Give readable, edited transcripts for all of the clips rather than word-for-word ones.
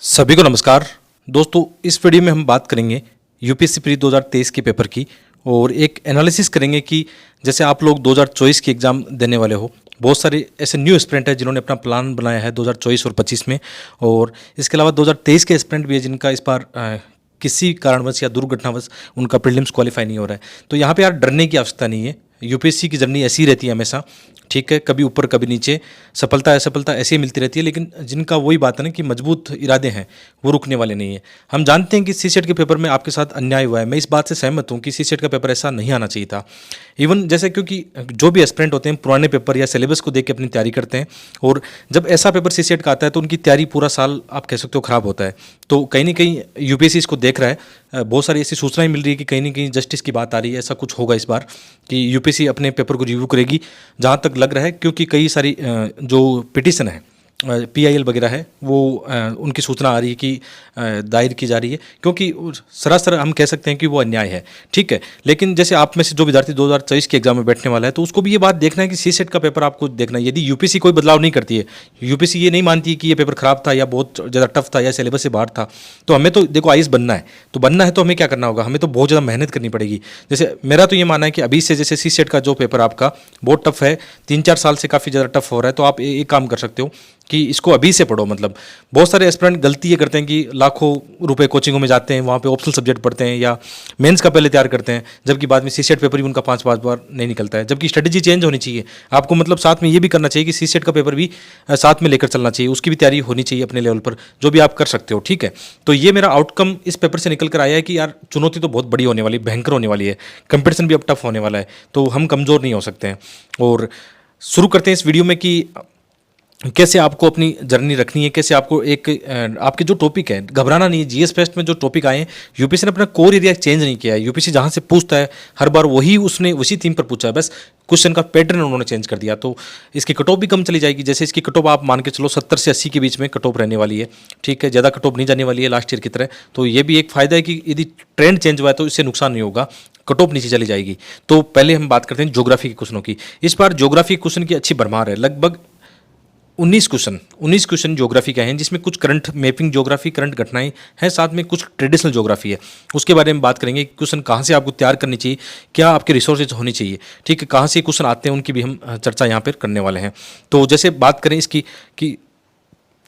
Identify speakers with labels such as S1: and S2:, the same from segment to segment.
S1: सभी को नमस्कार दोस्तों। इस वीडियो में हम बात करेंगे यूपीएससी प्री 2023 के पेपर की और एक एनालिसिस करेंगे कि जैसे आप लोग 2024 की एग्ज़ाम देने वाले हो, बहुत सारे ऐसे न्यू एस्पिरेंट हैं जिन्होंने अपना प्लान बनाया है 2024 और 25 में, और इसके अलावा 2023 के एस्पिरेंट भी है जिनका इस बार किसी कारणवश या दुर्घटनावश उनका प्रीलिम्स क्वालिफाई नहीं हो रहा है। तो यहाँ पे यार डरने की आवश्यकता नहीं है। यूपीएससी की जर्नी ऐसी रहती है हमेशा, ठीक है, कभी ऊपर कभी नीचे, सफलता असफलता ऐसे ही मिलती रहती है, लेकिन जिनका वही बात है ना कि मजबूत इरादे हैं वो रुकने वाले नहीं है। हम जानते हैं कि सीसेट के पेपर में आपके साथ अन्याय हुआ है, मैं इस बात से सहमत हूँ कि सीसेट का पेपर ऐसा नहीं आना चाहिए था। इवन जैसे क्योंकि जो भी एस्पिरेंट होते हैं पुराने पेपर या सिलेबस को देख के अपनी तैयारी करते हैं, और जब ऐसा पेपर सीसेट का आता है तो उनकी तैयारी पूरा साल आप कह सकते हो खराब होता है। तो कहीं ना कहीं यूपीएससी इसको देख रहा है, बहुत सारी ऐसी सूचनाएं मिल रही है कि कहीं ना कहीं जस्टिस की बात आ रही है, ऐसा कुछ होगा इस बार कि यूपीएससी अपने पेपर को रिव्यू करेगी, जहाँ तक लग रहा है, क्योंकि कई सारी जो पिटिशन है पीआईएल वगैरह है वो उनकी सूचना आ रही है कि दायर की जा रही है, क्योंकि सरासर हम कह सकते हैं कि वो अन्याय है, ठीक है। लेकिन जैसे आप में से जो विद्यार्थी 2024 के एग्जाम में बैठने वाला है तो उसको भी ये बात देखना है कि सीसेट का पेपर आपको देखना है। यदि यूपीएससी कोई बदलाव नहीं करती है, यूपीएससी ये नहीं मानती कि ये पेपर खराब था या बहुत ज़्यादा टफ था या सिलेबस से बाहर था, तो हमें तो देखो आईएएस बनना है, तो बनना है तो हमें क्या करना होगा, हमें तो बहुत ज़्यादा मेहनत करनी पड़ेगी। जैसे मेरा तो ये मानना है कि अभी से जैसे सीसेट का जो पेपर आपका बहुत टफ है, 3-4 साल से काफ़ी ज़्यादा टफ हो रहा है, तो आप एक काम कर सकते हो कि इसको अभी से पढ़ो। मतलब बहुत सारे एस्पिरेंट गलती ये करते हैं कि लाखों रुपए कोचिंगों में जाते हैं, वहाँ पे ऑप्शनल सब्जेक्ट पढ़ते हैं या मेंस का पहले तैयार करते हैं, जबकि बाद में सीसेट पेपर भी उनका 5-5 बार नहीं निकलता है। जबकि स्ट्रेटेजी चेंज होनी चाहिए आपको, मतलब साथ में ये भी करना चाहिए कि सीसेट का पेपर भी साथ में लेकर चलना चाहिए, उसकी भी तैयारी होनी चाहिए अपने लेवल पर, जो भी आप कर सकते हो, ठीक है। तो ये मेरा आउटकम इस पेपर से निकल कर आया है कि यार चुनौती तो बहुत बड़ी होने वाली, भयंकर होने वाली है, कंपटीशन भी अब टफ होने वाला है, तो हम कमज़ोर नहीं हो सकते हैं। और शुरू करते हैं इस वीडियो में कि कैसे आपको अपनी जर्नी रखनी है, कैसे आपको एक आपके जो टॉपिक है, घबराना नहीं है। जीएस फेस्ट में जो टॉपिक आए हैं, यूपीएससी ने अपना कोर एरिया चेंज नहीं किया है। यूपीएससी जहाँ से पूछता है हर बार वही उसने उसी थीम पर पूछा है, बस क्वेश्चन का पैटर्न उन्होंने चेंज कर दिया, तो इसकी कट ऑफ भी कम चली जाएगी। जैसे इसकी कट ऑफ आप मान के चलो 70 से 80 के बीच में कट ऑफ रहने वाली है, ठीक है, ज़्यादा कट ऑफ नहीं जाने वाली है लास्ट ईयर की तरह। तो ये भी एक फ़ायदा है कि यदि ट्रेंड चेंज हुआ है तो इससे नुकसान नहीं होगा, कट ऑफ नीचे चली जाएगी। तो पहले हम बात करते हैं ज्योग्राफी के क्वेश्चनों की। इस बार ज्योग्राफी क्वेश्चन की अच्छी भरमार है, लगभग 19 क्वेश्चन ज्योग्राफी का हैं, जिसमें कुछ करंट मैपिंग ज्योग्राफी, करंट घटनाएं हैं, साथ में कुछ ट्रेडिशनल ज्योग्राफी है। उसके बारे में बात करेंगे, क्वेश्चन कहाँ से आपको तैयार करनी चाहिए, क्या आपके रिसोर्सेज होनी चाहिए, ठीक है, कहाँ से क्वेश्चन आते हैं उनकी भी हम चर्चा यहाँ पर करने वाले हैं। तो जैसे बात करें इसकी कि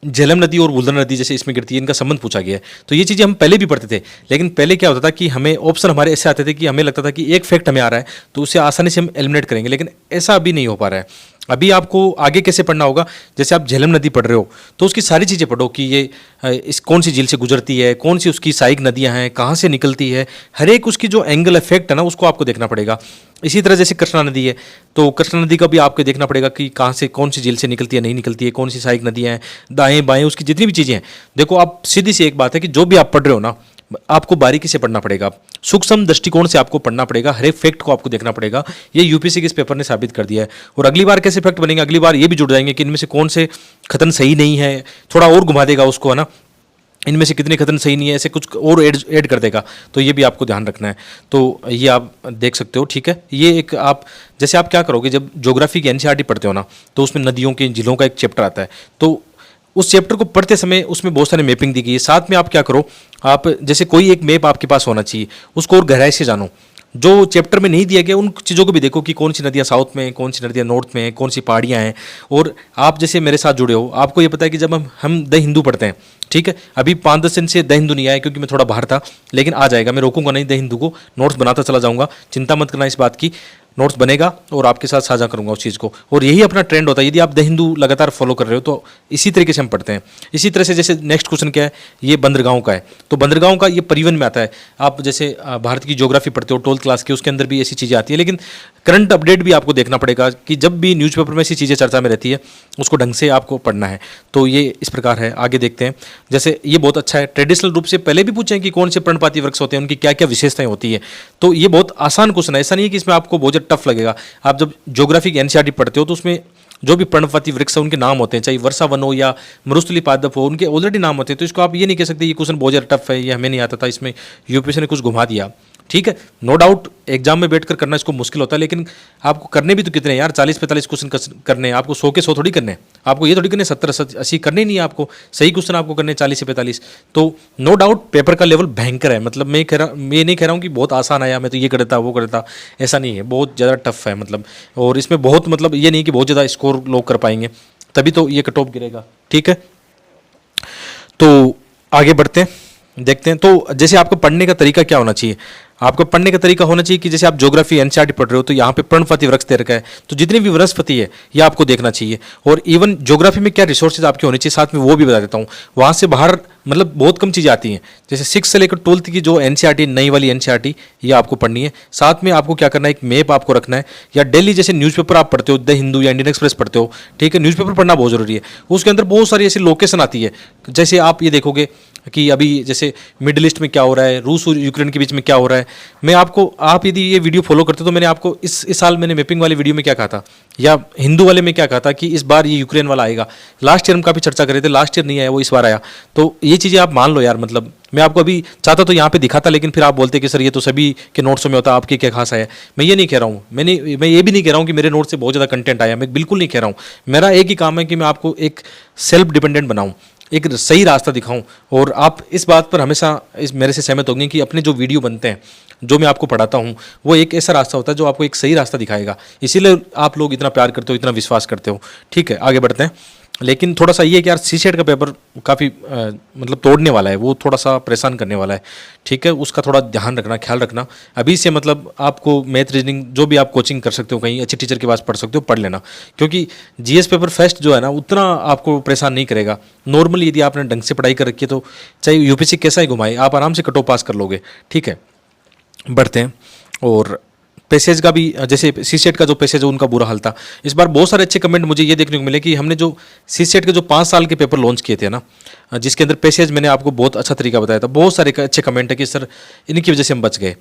S1: झेलम नदी और वुल्दन नदी जैसे इसमें गिरती है, इनका संबंध पूछा गया है। तो ये चीज़ें हम पहले भी पढ़ते थे, लेकिन पहले क्या होता था कि हमें ऑप्शन हमारे ऐसे आते थे कि हमें लगता था कि एक फैक्ट हमें आ रहा है तो उसे आसानी से हम एलिमिनेट करेंगे, लेकिन ऐसा अभी नहीं हो पा रहा है। अभी आपको आगे कैसे पढ़ना होगा, जैसे आप झेलम नदी पढ़ रहे हो तो उसकी सारी चीज़ें पढ़ो कि ये इस कौन सी झील से गुजरती है, कौन सी उसकी सहायक नदियाँ हैं, कहाँ से निकलती है, हर एक उसकी जो एंगल इफेक्ट है ना उसको आपको देखना पड़ेगा। इसी तरह जैसे कृष्णा नदी है तो कृष्णा नदी का भी आपको देखना पड़ेगा कि कहाँ से कौन सी झील से निकलती है, नहीं निकलती है, कौन सी सहायक नदियाँ हैं, दाएँ बाएँ उसकी जितनी भी चीज़ें हैं। देखो आप सीधी सी एक बात है कि जो भी आप पढ़ रहे हो ना, आपको बारीकी से पढ़ना पड़ेगा, सूक्ष्म दृष्टिकोण से आपको पढ़ना पड़ेगा, हर एक फैक्ट को आपको देखना पड़ेगा। ये यूपीएससी के इस पेपर ने साबित कर दिया है। और अगली बार कैसे फैक्ट बनेंगे, अगली बार ये भी जुड़ जाएंगे कि इनमें से कौन से कथन सही नहीं है, थोड़ा और घुमा देगा उसको, है ना, इनमें से कितने कथन सही नहीं है, ऐसे कुछ और ऐड कर देगा, तो ये भी आपको ध्यान रखना है। तो ये आप देख सकते हो, ठीक है। ये एक आप जैसे आप क्या करोगे, जब ज्योग्राफी की एनसीईआरटी पढ़ते हो ना तो उसमें नदियों के जिलों का एक चैप्टर आता है, तो उस चैप्टर को पढ़ते समय उसमें बहुत सारी मैपिंग दी गई है। साथ में आप क्या करो, आप जैसे कोई एक मैप आपके पास होना चाहिए, उसको और गहराई से जानो, जो चैप्टर में नहीं दिया गया उन चीज़ों को भी देखो कि कौन सी नदियाँ साउथ में, कौन सी नदियाँ नॉर्थ में, कौन सी पहाड़ियाँ हैं। और आप जैसे मेरे साथ जुड़े हो, आपको ये पता है कि जब हम द हिंदू पढ़ते हैं, ठीक है, अभी 5-10 दिन से द हिंदू नहीं आया क्योंकि मैं थोड़ा बाहर था, लेकिन आ जाएगा, मैं रोकूंगा नहीं, द हिंदू को नोट्स बनाता चला जाऊँगा, चिंता मत करना इस बात की, नोट्स बनेगा और आपके साथ साझा करूंगा उस चीज़ को। और यही अपना ट्रेंड होता है, यदि आप द हिंदू लगातार फॉलो कर रहे हो तो इसी तरीके से हम पढ़ते हैं। इसी तरह से जैसे नेक्स्ट क्वेश्चन क्या है, ये बंदरगांव का है, तो बंदरगांव का ये परिवहन में आता है। आप जैसे भारत की ज्योग्राफी पढ़ते हो 12th क्लास की, उसके अंदर भी ऐसी चीज़ें आती है, लेकिन करंट अपडेट भी आपको देखना पड़ेगा कि जब भी न्यूज़पेपर में ऐसी चीज़ें चर्चा में रहती है उसको ढंग से आपको पढ़ना है। तो ये इस प्रकार है। आगे देखते हैं, जैसे ये बहुत अच्छा है, ट्रेडिशनल रूप से पहले भी पूछे कि कौन से पर्णपाती वृक्ष होते हैं, उनकी क्या क्या विशेषताएं होती है। तो ये बहुत आसान क्वेश्चन है, ऐसा नहीं है कि इसमें आपको बहुत ज़्यादा टफ लगेगा। आप जब ज्योग्राफी की एनसीईआरटी पढ़ते हो तो उसमें जो भी पर्णपाती वृक्ष है उनके नाम होते हैं, चाहे वर्षा वन हो या मरुस्थली पादप हो, उनके ऑलरेडी नाम होते हैं। तो इसको आप ये नहीं कह सकते ये क्वेश्चन बहुत ज़्यादा टफ है, ये हमें नहीं आता था, इसमें यूपीएससी ने कुछ घुमा दिया। ठीक है, नो डाउट एग्जाम में बैठकर करना इसको मुश्किल होता है, लेकिन आपको करने भी तो कितने हैं यार, 40-45 क्वेश्चन करने हैं आपको, 100 के 100 थोड़ी करने हैं आपको, ये थोड़ी करने 70-80 करने ही नहीं है आपको, सही क्वेश्चन आपको करने 40 से 45। तो नो डाउट पेपर का लेवल भयंकर है, मतलब मैं नहीं कह रहा हूँ कि बहुत आसान आया, मैं तो ये करता वो करता, ऐसा नहीं है, बहुत ज़्यादा टफ है मतलब। और इसमें बहुत मतलब ये नहीं कि बहुत ज़्यादा स्कोर लोग कर पाएंगे, तभी तो ये कट ऑफ गिरेगा। ठीक है, तो आगे बढ़ते हैं, देखते हैं। तो जैसे आपको पढ़ने का तरीका क्या होना चाहिए, आपको पढ़ने का तरीका होना चाहिए कि जैसे आप ज्योग्राफी एनसीईआरटी पढ़ रहे हो तो यहाँ पे पर्णपाती वृक्ष दे रखा है, तो जितने भी वनस्पति है ये आपको देखना चाहिए। और इवन ज्योग्राफी में क्या रिसोर्सेज आपके होने चाहिए साथ में वो भी बता देता हूँ। वहाँ से बाहर मतलब बहुत कम चीज़ें आती हैं, जैसे 6 से लेकर 12th की जो एनसीईआरटी नई वाली एनसीईआरटी ये आपको पढ़नी है। साथ में आपको क्या करना है, एक मैप आपको रखना है, या डेली जैसे न्यूज़पेपर आप पढ़ते हो, द हिंदू या इंडियन एक्सप्रेस पढ़ते हो, ठीक है, न्यूज़पेपर पढ़ना बहुत जरूरी है। उसके अंदर बहुत सारी ऐसी लोकेशन आती है, जैसे आप ये देखोगे कि अभी जैसे मिडिल ईस्ट में क्या हो रहा है, रूस और यूक्रेन के बीच में क्या हो रहा है। मैं आपको, आप यदि ये वीडियो फॉलो करते हो तो मैंने आपको इस साल मैंने मैपिंग वाले वीडियो में क्या कहा था, या हिंदू वाले में क्या कहा था कि इस बार ये यूक्रेन वाला आएगा। लास्ट ईयर हम काफ़ी चर्चा कर रहे थे, लास्ट ईयर नहीं आया वो इस बार आया। तो ये चीज़ें आप मान लो यार, मतलब मैं आपको अभी चाहता तो यहाँ पे दिखाता, लेकिन फिर आप बोलते कि सर ये तो सभी के नोट्स में होता, आपके क्या खास है। मैं ये नहीं कह रहा हूँ, मैं ये भी नहीं कह रहा हूँ कि मेरे नोट से बहुत ज़्यादा कंटेंट आया, मैं बिल्कुल नहीं कह रहा हूँ। मेरा एक ही काम है कि मैं आपको एक सेल्फ डिपेंडेंट बनाऊँ, एक सही रास्ता दिखाऊं। और आप इस बात पर हमेशा इस मेरे से सहमत होंगे कि अपने जो वीडियो बनते हैं, जो मैं आपको पढ़ाता हूं, वो एक ऐसा रास्ता होता है जो आपको एक सही रास्ता दिखाएगा। इसीलिए आप लोग इतना प्यार करते हो, इतना विश्वास करते हो। ठीक है, आगे बढ़ते हैं। लेकिन थोड़ा सा ये है कि यार सीसेट का पेपर काफ़ी मतलब तोड़ने वाला है, वो थोड़ा सा परेशान करने वाला है। ठीक है, उसका थोड़ा ध्यान रखना, ख्याल रखना। अभी से मतलब आपको मैथ रीजनिंग जो भी आप कोचिंग कर सकते हो, कहीं अच्छे टीचर के पास पढ़ सकते हो, पढ़ लेना। क्योंकि जीएस पेपर फर्स्ट जो है ना, उतना आपको परेशान नहीं करेगा। नॉर्मली यदि आपने ढंग से पढ़ाई कर रखी है तो चाहे यूपीएससी कैसा ही घुमाए, आप आराम से कट ऑफ पास कर लोगे। ठीक है, बढ़ते हैं। और पैसेज का भी, जैसे सी सेट का जो पैसेज है उनका बुरा हाल था। इस बार बहुत सारे अच्छे कमेंट मुझे ये देखने को मिले कि हमने जो सी सेट के जो 5 साल के पेपर लॉन्च किए थे ना, जिसके अंदर पैसेज मैंने आपको बहुत अच्छा तरीका बताया था, बहुत सारे अच्छे कमेंट है कि सर इनकी वजह से हम बच गए।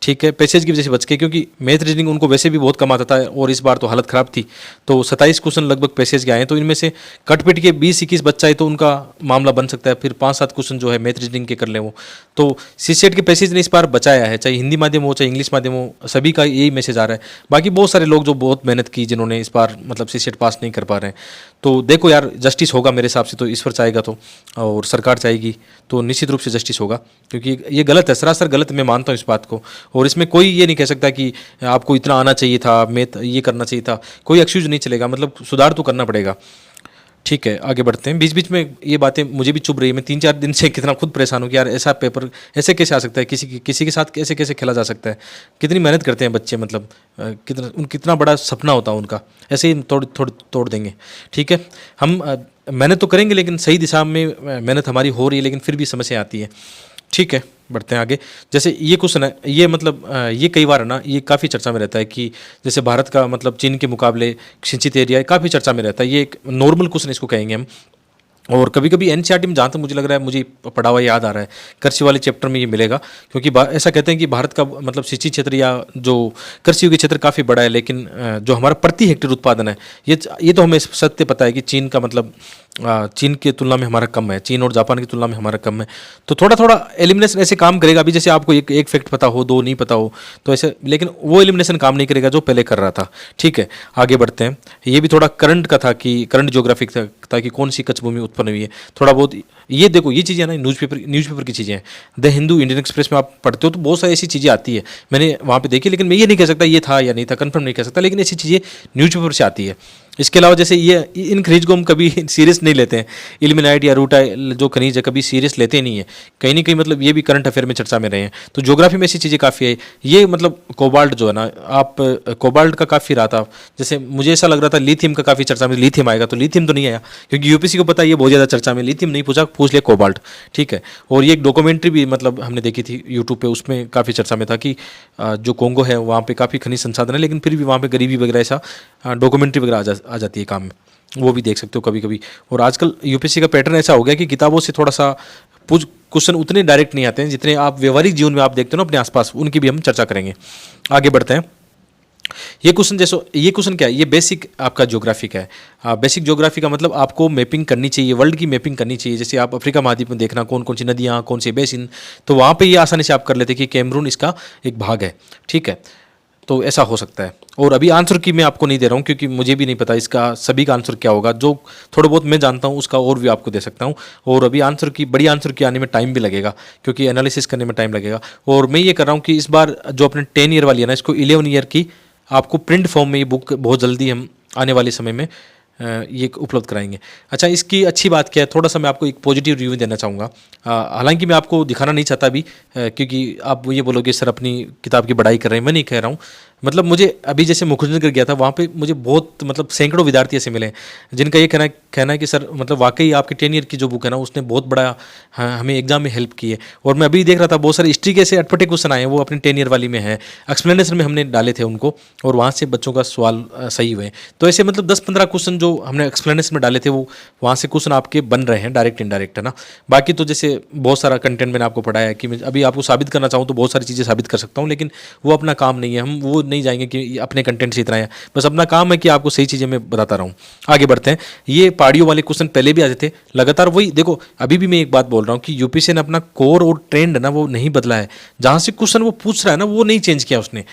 S1: ठीक है, पैसेज की वजह से बच गए, क्योंकि मैथ रीजनिंग उनको वैसे भी बहुत कम आता था और इस बार तो हालत ख़राब थी। तो 27 क्वेश्चन लगभग पैसेज के आए हैं, तो इनमें से कट पिट के 20-21 बच्चा है तो उनका मामला बन सकता है। फिर 5-7 क्वेश्चन जो है मैथ रीजनिंग के कर लें वो। तो सीसेट के पैसेज ने इस बार बचाया है, चाहे हिंदी माध्यम हो चाहे इंग्लिश माध्यम हो, सभी का यही मैसेज आ रहा है। बाकी बहुत सारे लोग जो बहुत मेहनत की, जिन्होंने इस बार मतलब सीसेट पास नहीं कर पा रहे हैं, तो देखो यार जस्टिस होगा मेरे हिसाब से, तो ईश्वर चाहेगा तो, और सरकार चाहेगी तो निश्चित रूप से जस्टिस होगा। क्योंकि ये गलत है, सरासर गलत, मैं मानता हूँ इस बात को। और इसमें कोई ये नहीं कह सकता कि आपको इतना आना चाहिए था, मैथ ये करना चाहिए था, कोई एक्सक्यूज नहीं चलेगा, मतलब सुधार तो करना पड़ेगा। ठीक है, आगे बढ़ते हैं। बीच बीच में ये बातें मुझे भी चुभ रही है, मैं 3-4 दिन से कितना खुद परेशान हूँ कि यार ऐसा पेपर ऐसे कैसे आ सकता है, किसी के साथ कैसे कैसे खेला जा सकता है। कितनी मेहनत करते हैं बच्चे, मतलब कितना बड़ा सपना होता है उनका, ऐसे ही तोड़ देंगे। ठीक है, हम मेहनत तो करेंगे, लेकिन सही दिशा में मेहनत हमारी हो रही है, लेकिन फिर भी समस्या आती है। ठीक है, बढ़ते हैं आगे। जैसे ये क्वेश्चन है, ये मतलब ये कई बार है ना, ये काफ़ी चर्चा में रहता है कि जैसे भारत का मतलब चीन के मुकाबले सिंचित एरिया काफ़ी चर्चा में रहता है। ये एक नॉर्मल क्वेश्चन इसको कहेंगे हम। और कभी कभी एनसीईआरटी में, जहाँ तक मुझे लग रहा है, मुझे पढ़ा हुआ याद आ रहा है, कृषि वाले चैप्टर में ये मिलेगा। क्योंकि ऐसा कहते हैं कि भारत का मतलब सिंचित क्षेत्र या जो कृषि के क्षेत्र काफ़ी बड़ा है, लेकिन जो हमारा प्रति हेक्टेयर उत्पादन है, ये तो हमें सत्य पता है कि चीन का मतलब चीन की तुलना में हमारा कम है, चीन और जापान की तुलना में हमारा कम है। तो थोड़ा थोड़ा एलिमिनेशन ऐसे काम करेगा। अभी जैसे आपको एक फैक्ट पता हो, 2 नहीं पता हो, तो ऐसे, लेकिन वो एलिमिनेशन काम नहीं करेगा जो पहले कर रहा था। ठीक है, आगे बढ़ते हैं। ये भी थोड़ा करंट का था कि करंट ज्योग्राफिक था कि कौन सी कच्छ भूमि उत्पन्न हुई है, थोड़ा बहुत। ये देखो, ये चीज़ें ना न्यूज़पेपर की चीज़ें हैं। द हिंदू, इंडियन एक्सप्रेस में आप पढ़ते हो तो बहुत सारी ऐसी चीज़ें आती है, मैंने वहाँ पे देखी, लेकिन मैं ये नहीं कह सकता ये था या नहीं था, कंफर्म नहीं कह सकता, लेकिन ऐसी चीज़ें न्यूज़पेपर से आती है। इसके अलावा जैसे ये इन खनिज को हम कभी सीरियस नहीं लेते हैं, इल्मेनाइट या रूटा जो खनिज है कभी सीरियस लेते नहीं है, कहीं ना कहीं मतलब ये भी करंट अफेयर में चर्चा में रहे हैं। तो ज्योग्राफी में ऐसी चीज़ें काफ़ी है। ये मतलब कोबाल्ट जो है ना, आप कोबाल्ट का काफ़ी रहा था, जैसे मुझे ऐसा लग रहा था लिथियम का काफ़ी चर्चा में, लिथियम आएगा, तो लिथियम तो नहीं आया, क्योंकि यूपीएससी को पता है ये बहुत ज़्यादा चर्चा में, लिथियम नहीं पूछा, पूछ लिया कोबाल्ट। ठीक है, और ये एक डॉक्यूमेंट्री भी मतलब हमने देखी थी यूट्यूब पे, उसमें काफ़ी चर्चा में था कि जो कोंगो है वहाँ पे काफ़ी खनिज संसाधन है, लेकिन फिर भी वहाँ पे गरीबी वगैरह ऐसा डॉक्यूमेंट्री वगैरह आ जाती है काम में, वो भी देख सकते हो कभी कभी। और आजकल यूपीएससी का पैटर्न ऐसा हो गया कि किताबों से थोड़ा सा क्वेश्चन उतने डायरेक्ट नहीं आते हैं जितने आप व्यवहारिक जीवन में आप देखते हो ना अपने आसपास, उनकी भी हम चर्चा करेंगे। आगे बढ़ते हैं। ये क्वेश्चन क्या है, ये बेसिक आपका ज्योग्राफी का है। बेसिक ज्योग्राफी का मतलब आपको मैपिंग करनी चाहिए, वर्ल्ड की मैपिंग करनी चाहिए। जैसे आप अफ्रीका महाद्वीप में देखना कौन कौन सी नदियाँ, कौन से बेसिन, तो वहाँ पे ये आसानी से आप कर लेते कि कैमरून इसका एक भाग है, ठीक है। तो ऐसा हो सकता है। और अभी आंसर की मैं आपको नहीं दे रहा हूँ क्योंकि मुझे भी नहीं पता इसका सभी का आंसर क्या होगा। जो थोड़ा बहुत मैं जानता हूँ उसका और भी आपको दे सकता हूँ। और अभी बड़ी आंसर की आने में टाइम भी लगेगा क्योंकि एनालिसिस करने में टाइम लगेगा। और मैं ये कर रहा हूँ कि इस बार जो अपने 10 ईयर वाली है ना, इसको 11 ईयर की आपको प्रिंट फॉर्म में ये बुक बहुत जल्दी हम आने वाले समय में ये उपलब्ध कराएंगे। अच्छा, इसकी अच्छी बात क्या है, थोड़ा सा मैं आपको एक पॉजिटिव रिव्यू देना चाहूँगा। हालांकि मैं आपको दिखाना नहीं चाहता अभी, क्योंकि आप ये बोलोगे सर अपनी किताब की बड़ाई कर रहे हैं। मैं नहीं कह रहा हूँ, मतलब मुझे अभी जैसे मुखर्जी गया था वहाँ पे मुझे बहुत मतलब सैकड़ों विद्यार्थी ऐसे मिले जिनका ये कहना है कि सर मतलब वाकई आपकी 10 ईयर की जो बुक है ना उसने बहुत बड़ा हमें एग्जाम में हेल्प की है। और मैं अभी देख रहा था बहुत सारे हिस्ट्री के ऐसे अटपटे क्वेश्चन आए हैं, वो अपनी 10 ईयर वाली में है, एक्सप्लेनेशन में हमने डाले थे उनको और वहाँ से बच्चों का सवाल सही हुए। तो ऐसे मतलब 10-15 क्वेश्चन जो हमने एक्सप्लेनेशन में डाले थे वो वहाँ से क्वेश्चन आपके बन रहे हैं, डायरेक्ट इनडायरेक्ट, है ना। बाकी तो जैसे बहुत सारा कंटेंट मैंने आपको पढ़ाया है कि मैं अभी आपको साबित करना चाहूँ तो बहुत सारी चीज़ें साबित कर सकता हूँ, लेकिन वो अपना काम नहीं है। हम वो नहीं जाएंगे कि अपने कंटेंट से इतना है, बस अपना काम है कि आपको सही चीज़ें मैं बताता रहा हूँ। आगे बढ़ते हैं। ये पहाड़ियों वाले क्वेश्चन पहले भी आते थे लगातार, वही देखो अभी भी मैं एक बात बोल रहा हूँ कि यूपीएससी ने अपना कोर और ट्रेंड ना वो नहीं बदला है। जहाँ से क्वेश्चन वो पूछ रहा है ना वो नहीं चेंज किया उसने।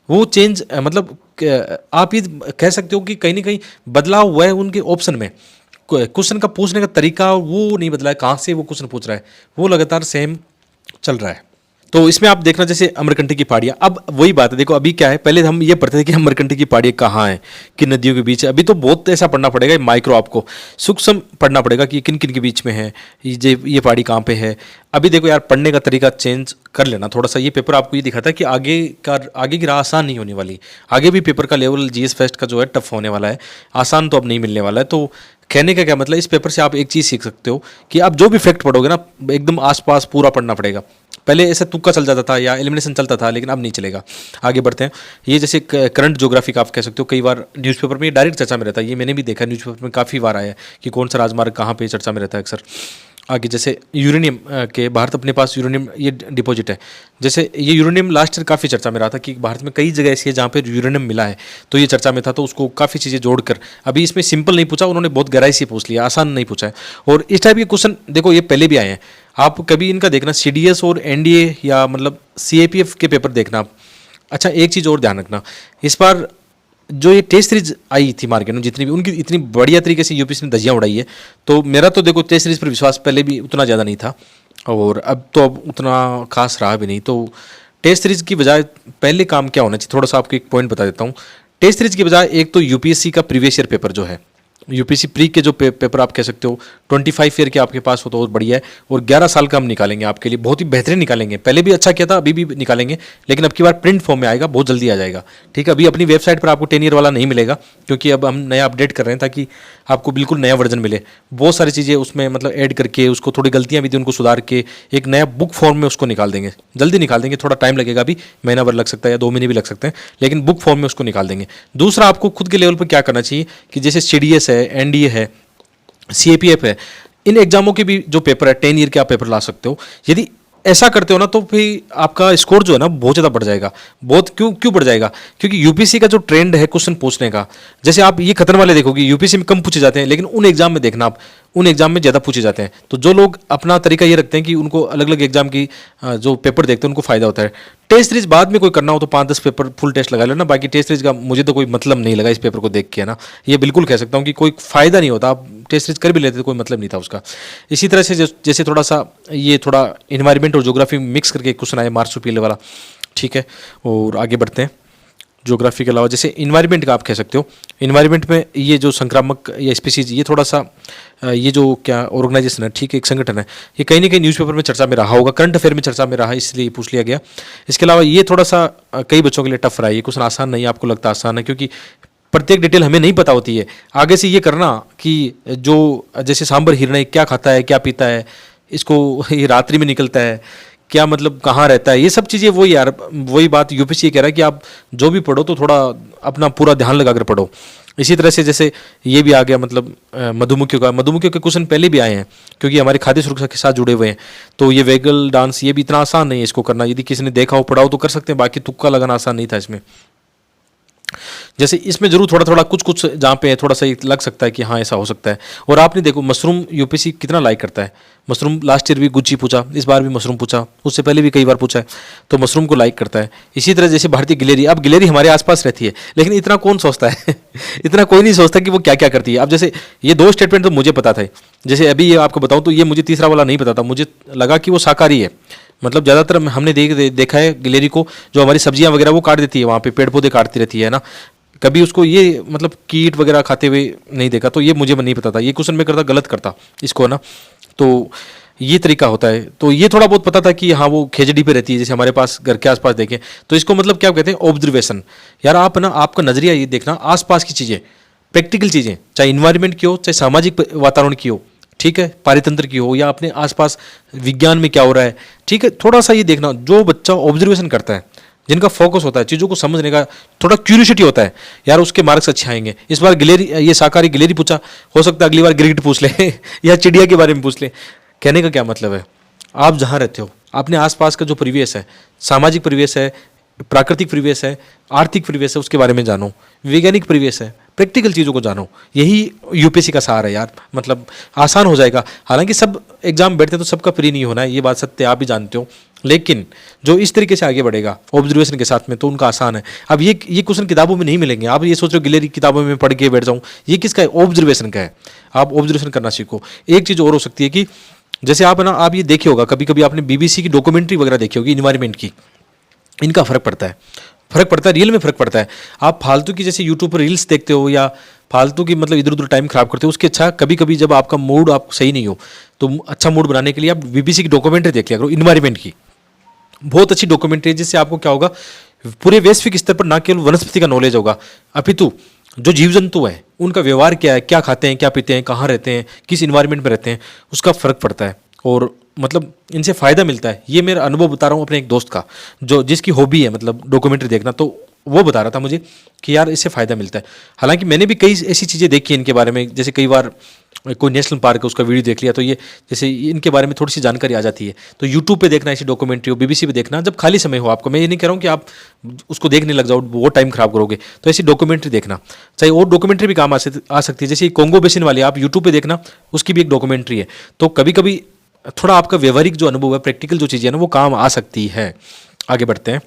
S1: वो चेंज मतलब आप ये कह सकते हो कि कहीं ना कहीं बदलाव हुआ है उनके ऑप्शन में। क्वेश्चन का पूछने का तरीका वो नहीं बदला है, कहाँ से वो क्वेश्चन पूछ रहा है वो लगातार सेम चल रहा है। तो इसमें आप देखना जैसे अमरकंटक की पहाड़ियाँ, अब वही बात है, देखो अभी क्या है, पहले हम ये पढ़ते थे कि अमरकंटक की पहाड़ियाँ कहाँ हैं, किन नदियों के बीच है। अभी तो बहुत ऐसा पढ़ना पड़ेगा, माइक्रो आपको सूक्ष्म पढ़ना पड़ेगा कि किन किन के बीच में है, ये पहाड़ी कहाँ पे है। अभी देखो यार, पढ़ने का तरीका चेंज कर लेना थोड़ा सा। ये पेपर आपको ये दिखाता है कि आगे की राह आसान नहीं होने वाली। आगे भी पेपर का लेवल जीएस फेस्ट का जो है टफ होने वाला है, आसान तो अब नहीं मिलने वाला है। तो कहने का क्या मतलब, इस पेपर से आप एक चीज़ सीख सकते हो कि आप जो भी फैक्ट पढ़ोगे ना एकदम आसपास पूरा पढ़ना पड़ेगा। पहले ऐसे तुक्का चल जाता था या एलिमिनेशन चलता था, लेकिन अब नहीं चलेगा। आगे बढ़ते हैं। ये जैसे करंट ज्योग्राफी का आप कह सकते हो, कई बार न्यूज़पेपर में ये डायरेक्ट चर्चा में रहता है। ये मैंने भी देखा न्यूज़पेपर में काफ़ी बार आया है कि कौन सा राजमार्ग कहाँ पे चर्चा में रहता है अक्सर। आगे जैसे यूरेनियम के, भारत अपने पास यूरेनियम ये डिपॉजिट है। जैसे ये यूरेनियम लास्ट ईयर काफ़ी चर्चा में रहा था कि भारत में कई जगह ऐसी है जहाँ पे यूरेनियम मिला है, तो ये चर्चा में था। तो उसको काफ़ी चीज़ें जोड़कर अभी इसमें सिंपल नहीं पूछा उन्होंने, बहुत गहराई से पूछ लिया, आसान नहीं पूछा है। और इस टाइप के क्वेश्चन देखो ये पहले भी आए हैं, आप कभी इनका देखना सीडीएस और एनडीए या मतलब सीएपीएफ के पेपर देखना आप। अच्छा, एक चीज़ और ध्यान रखना, इस बार जो ये टेस्ट सीरीज आई थी मार्केट में, जितनी भी उनकी इतनी बढ़िया तरीके से यूपीएससी ने धज्जियां उड़ाई है। तो मेरा तो देखो टेस्ट सीरीज पर विश्वास पहले भी उतना ज़्यादा नहीं था और अब उतना खास रहा भी नहीं। तो टेस्ट सीरीज की बजाय पहले काम क्या होना चाहिए, थोड़ा सा आपको एक पॉइंट बता देता हूँ। टेस्ट सीरीज की बजाय एक तो यूपीएससी का प्रीवियस ईयर पेपर जो है, यूपीएससी प्री के जो पेपर आप कह सकते हो 25 ईयर के आपके पास हो तो बहुत बढ़िया है। और 11 साल का हम निकालेंगे आपके लिए, बहुत ही बेहतरीन निकालेंगे। पहले भी अच्छा किया था, अभी भी निकालेंगे, लेकिन अब की बार प्रिंट फॉर्म में आएगा, बहुत जल्दी आ जाएगा। ठीक है, अभी अपनी वेबसाइट पर आपको 10 ईयर वाला नहीं मिलेगा क्योंकि अब हम नया अपडेट कर रहे हैं ताकि आपको बिल्कुल नया वर्जन मिले। बहुत सारी चीज़ें उसमें मतलब ऐड करके, उसको थोड़ी गलतियाँ भी थी उनको सुधार के एक नया बुक फॉर्म में उसको निकाल देंगे। जल्दी निकाल देंगे, थोड़ा टाइम लगेगा, अभी महीना भर लग सकता है या 2 महीने भी लग सकते हैं, लेकिन बुक फॉर्म में उसको निकाल देंगे। दूसरा, आपको खुद के लेवल पर क्या करना चाहिए कि जैसे सीडीएस है, एनडीए है, सीएपीएफ है, इन एग्जामों के भी जो पेपर है 10 ईयर के आप पेपर ला सकते हो। यदि ऐसा करते हो ना तो फिर आपका स्कोर जो है ना बहुत ज़्यादा बढ़ जाएगा। बहुत क्यों बढ़ जाएगा, क्योंकि यूपीएससी का जो ट्रेंड है क्वेश्चन पूछने का, जैसे आप ये खतरनाक वाले देखोगे यूपीएससी में कम पूछे जाते हैं, लेकिन उन एग्जाम में देखना आप, उन एग्जाम में ज़्यादा पूछे जाते हैं। तो जो लोग अपना तरीका ये रखते हैं कि उनको अलग अलग एग्जाम की जो पेपर देखते हैं उनको फायदा होता है। टेस्ट सीरीज बाद में कोई करना हो तो 5-10 पेपर फुल टेस्ट लगा लेना, बाकी टेस्ट सीरीज का मुझे तो कोई मतलब नहीं लगा इस पेपर को देख के, है ना। ये बिल्कुल कह सकता हूँ कि कोई फायदा नहीं होता, आप टेस्ट सीरीज कर भी लेते तो कोई मतलब नहीं था उसका। इसी तरह से जैसे थोड़ा सा ये थोड़ा इन्वायरमेंट और ज्योग्राफी मिक्स करके क्वेश्चन आए मार्सुपियल वाला, ठीक है। और आगे बढ़ते हैं। ज्योग्राफी के अलावा जैसे इन्वायरमेंट का आप कह सकते हो, इन्वायरमेंट में ये जो संक्रामक या स्पीसीज, ये थोड़ा सा ये जो क्या ऑर्गेनाइजेशन है, ठीक है, एक संगठन है, ये कहीं ना कहीं न्यूज़पेपर में चर्चा में रहा होगा, करंट अफेयर में चर्चा में रहा, इसलिए पूछ लिया गया। इसके अलावा ये थोड़ा सा कई बच्चों के लिए टफ रहा है, ये क्वेश्चन आसान नहीं, आपको लगता आसान है, क्योंकि प्रत्येक डिटेल हमें नहीं पता होती है। आगे से ये करना कि जो जैसे सांबर हिरण क्या खाता है, क्या पीता है, इसको ये रात्रि में निकलता है, क्या मतलब कहाँ रहता है, ये सब चीज़ें वही यार, वही बात यूपीएससी कह रहा है कि आप जो भी पढ़ो तो थोड़ा अपना पूरा ध्यान लगाकर पढ़ो। इसी तरह से जैसे ये भी आ गया मतलब मधुमक्खियों के क्वेश्चन पहले भी आए हैं क्योंकि हमारे खाद्य सुरक्षा के साथ जुड़े हुए हैं। तो ये वेगल डांस ये भी इतना आसान नहीं है इसको करना, यदि किसी ने देखा हो पढ़ा हो तो कर सकते हैं, बाकी तुक्का लगाना आसान नहीं था इसमें। जैसे इसमें जरूर थोड़ा थोड़ा कुछ कुछ जहाँ पे है थोड़ा सा लग सकता है कि हाँ ऐसा हो सकता है। और आपने देखो मशरूम यूपीएससी कितना लाइक करता है। मशरूम लास्ट ईयर भी गुच्ची पूछा, इस बार भी मशरूम पूछा, उससे पहले भी कई बार पूछा है, तो मशरूम को लाइक करता है। इसी तरह जैसे भारतीय गिलेरी, अब गिलेरी हमारे आसपास रहती है लेकिन इतना कौन सोचता है इतना कोई नहीं सोचता कि वो क्या क्या करती है। अब जैसे ये दो स्टेटमेंट तो मुझे पता था, जैसे अभी ये आपको बताऊं तो ये मुझे तीसरा वाला नहीं पता था, मुझे लगा कि वो शाकाहारी है। मतलब ज़्यादातर हमने देखा है गिलेरी को, जो हमारी सब्जियां वगैरह वो काट देती है, वहाँ पे पेड़ पौधे काटती रहती है ना, कभी उसको ये मतलब कीट वगैरह खाते हुए नहीं देखा। तो ये मुझे नहीं पता था, ये क्वेश्चन मैं करता गलत करता इसको ना। तो ये तरीका होता है। तो ये थोड़ा बहुत पता था कि हाँ वो खेजड़ी पे रहती है, जैसे हमारे पास घर के आसपास देखें तो इसको मतलब क्या कहते हैं, ऑब्जर्वेशन। यार आप ना आपका नजरिया ये देखना आसपास की चीज़ें, प्रैक्टिकल चीज़ें, चाहे इन्वायरमेंट की हो, चाहे सामाजिक वातावरण की हो, ठीक है, पारितंत्र की हो, या अपने आसपास विज्ञान में क्या हो रहा है, ठीक है, थोड़ा सा ये देखना। जो बच्चा ऑब्जर्वेशन करता है, जिनका फोकस होता है चीज़ों को समझने का, थोड़ा क्यूरियोसिटी होता है, यार उसके मार्क्स अच्छे आएंगे। इस बार गिलेरी, ये शाकाहारी गिलेरी पूछा, हो सकता है अगली बार गिरगिट पूछ ले या चिड़िया के बारे में पूछ ले। कहने का क्या मतलब है, आप जहाँ रहते हो अपने आसपास का जो परिवेश है, सामाजिक परिवेश है, प्राकृतिक परिवेश है, आर्थिक परिवेश है, उसके बारे में जानो, वैज्ञानिक परिवेश है, प्रैक्टिकल चीज़ों को जानो। यही यूपीएससी का सहारा है यार, मतलब आसान हो जाएगा। हालांकि सब एग्जाम बैठते तो सबका फ्री नहीं होना है, ये बात सत्य, आप भी जानते हो, लेकिन जो इस तरीके से आगे बढ़ेगा ऑब्जर्वेशन के साथ में तो उनका आसान है। अब ये क्वेश्चन किताबों में नहीं मिलेंगे। आप ये सोच रहे हो गिलेरी किताबों में पढ़ के बैठ जाऊँ, ये किसका है, ऑब्जर्वेशन का है। आप ऑब्जर्वेशन करना सीखो। एक चीज़ और हो सकती है कि जैसे आप ना, आप ये देखे होगा कभी कभी आपने बीबीसी की डॉक्यूमेंट्री वगैरह देखी होगी इन्वायरमेंट की, इनका फर्क पड़ता है, फर्क पड़ता है, रियल में फर्क पड़ता है। आप फालतू की जैसे यूट्यूब पर रील्स देखते हो या फालतू की मतलब इधर उधर टाइम खराब करते हो, उसके अच्छा कभी कभी जब आपका मूड आप सही नहीं हो तो अच्छा मूड बनाने के लिए आप बीबीसी की डॉक्यूमेंट्री देख लिया करो इन्वायरमेंट की। बहुत अच्छी डॉक्यूमेंट्री है, जिससे आपको क्या होगा, पूरे वैश्विक स्तर पर ना केवल वनस्पति का नॉलेज होगा, अपितु जो जीव जंतु हैं उनका व्यवहार क्या है, क्या खाते हैं, क्या पीते हैं, कहाँ रहते हैं, किस इन्वायरमेंट में रहते हैं, उसका फर्क पड़ता है। और मतलब इनसे फ़ायदा मिलता है। ये मेरा अनुभव बता रहा हूँ अपने एक दोस्त का, जो जिसकी हॉबी है मतलब डॉक्यूमेंट्री देखना, तो वो बता रहा था मुझे कि यार इससे फ़ायदा मिलता है। हालांकि मैंने भी कई ऐसी चीज़ें देखी हैं इनके बारे में, जैसे कई बार कोई नेशनल पार्क है उसका वीडियो देख लिया तो ये जैसे इनके बारे में थोड़ी सी जानकारी आ जाती है। तो यूट्यूब पे देखना ऐसी डॉक्यूमेंट्री हो, बीबीसी पे देखना, जब खाली समय हो आपको, मैं ये नहीं कह रहा हूँ कि आप उसको देखने लग जाओ, वो टाइम खराब करोगे, तो ऐसी डॉक्यूमेंट्री देखना। चाहे और डॉक्यूमेंट्री भी काम आ सकती है, जैसे कोंगो बेसिन वाली आप यूट्यूब पे देखना, उसकी भी एक डॉक्यूमेंट्री है। तो कभी कभी थोड़ा आपका व्यवहारिक जो अनुभव है, प्रैक्टिकल जो चीज़ें है ना, वो काम आ सकती है। आगे बढ़ते हैं।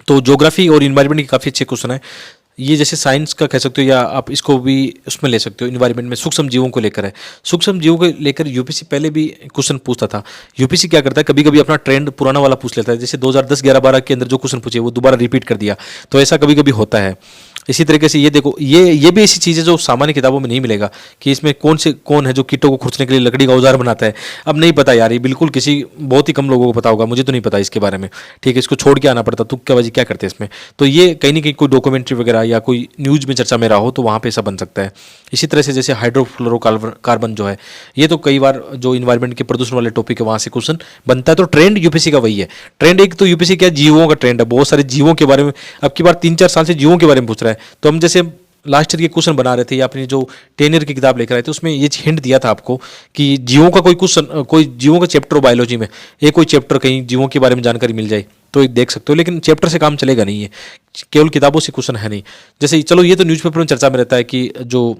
S1: तो ज्योग्राफी और इन्वायरमेंट की काफ़ी अच्छे क्वेश्चन है ये, जैसे साइंस का कह सकते हो या आप इसको भी उसमें ले सकते हो, इन्वायरमेंट में सूक्ष्म जीवों को लेकर है। सूक्ष्म जीवों को लेकर यूपीसी पहले भी क्वेश्चन पूछता था। यूपीसी क्या करता है, कभी कभी अपना ट्रेंड पुराना वाला पूछ लेता है, जैसे 2010 11 12 के अंदर जो क्वेश्चन पूछे वो दोबारा रिपीट कर दिया, तो ऐसा कभी कभी होता है। इसी तरीके से ये देखो, ये भी ऐसी चीज़ है जो सामान्य किताबों में नहीं मिलेगा, कि इसमें कौन है जो कीटों को खुरचने के लिए लकड़ी का औजार बनाता है। अब नहीं पता यार, ये बिल्कुल बहुत ही कम लोगों को पता होगा, मुझे तो नहीं पता इसके बारे में, ठीक है, इसको छोड़ के आना पड़ता, तुक्केबाजी क्या करते हैं इसमें। तो ये कहीं ना कहीं कोई डॉक्यूमेंट्री वगैरह या कोई न्यूज में चर्चा में रहा हो तो वहाँ पे ऐसा बन सकता है। इसी तरह से जैसे हाइड्रोफ्लोरोकार्बन जो है, ये तो कई बार जो इन्वायरमेंट के प्रदूषण वाले टॉपिक है वहाँ से क्वेश्चन बनता है। तो ट्रेंड यूपीसी का वही है। ट्रेंड एक तो यूपीसी क्या, जीवों का ट्रेंड है, बहुत सारे जीवों के बारे में अब की बार 3-4 साल से जीवों के बारे में पूछ रहा है। तो हम जैसे लास्ट ईयर के क्वेश्चन बना रहे थे या अपनी जो 10 ईयर की किताब लेकर आए थे, उसमें ये हिंट दिया था आपको कि जीवों का कोई क्वेश्चन, कोई जीवों का चैप्टर हो बायोलॉजी में, एक कोई चैप्टर कहीं जीवों के बारे में जानकारी मिल जाए तो एक देख सकते हो, लेकिन चैप्टर से काम चलेगा नहीं है, केवल किताबों से क्वेश्चन है नहीं। जैसे चलो ये तो न्यूज़पेपर में चर्चा में रहता है कि जो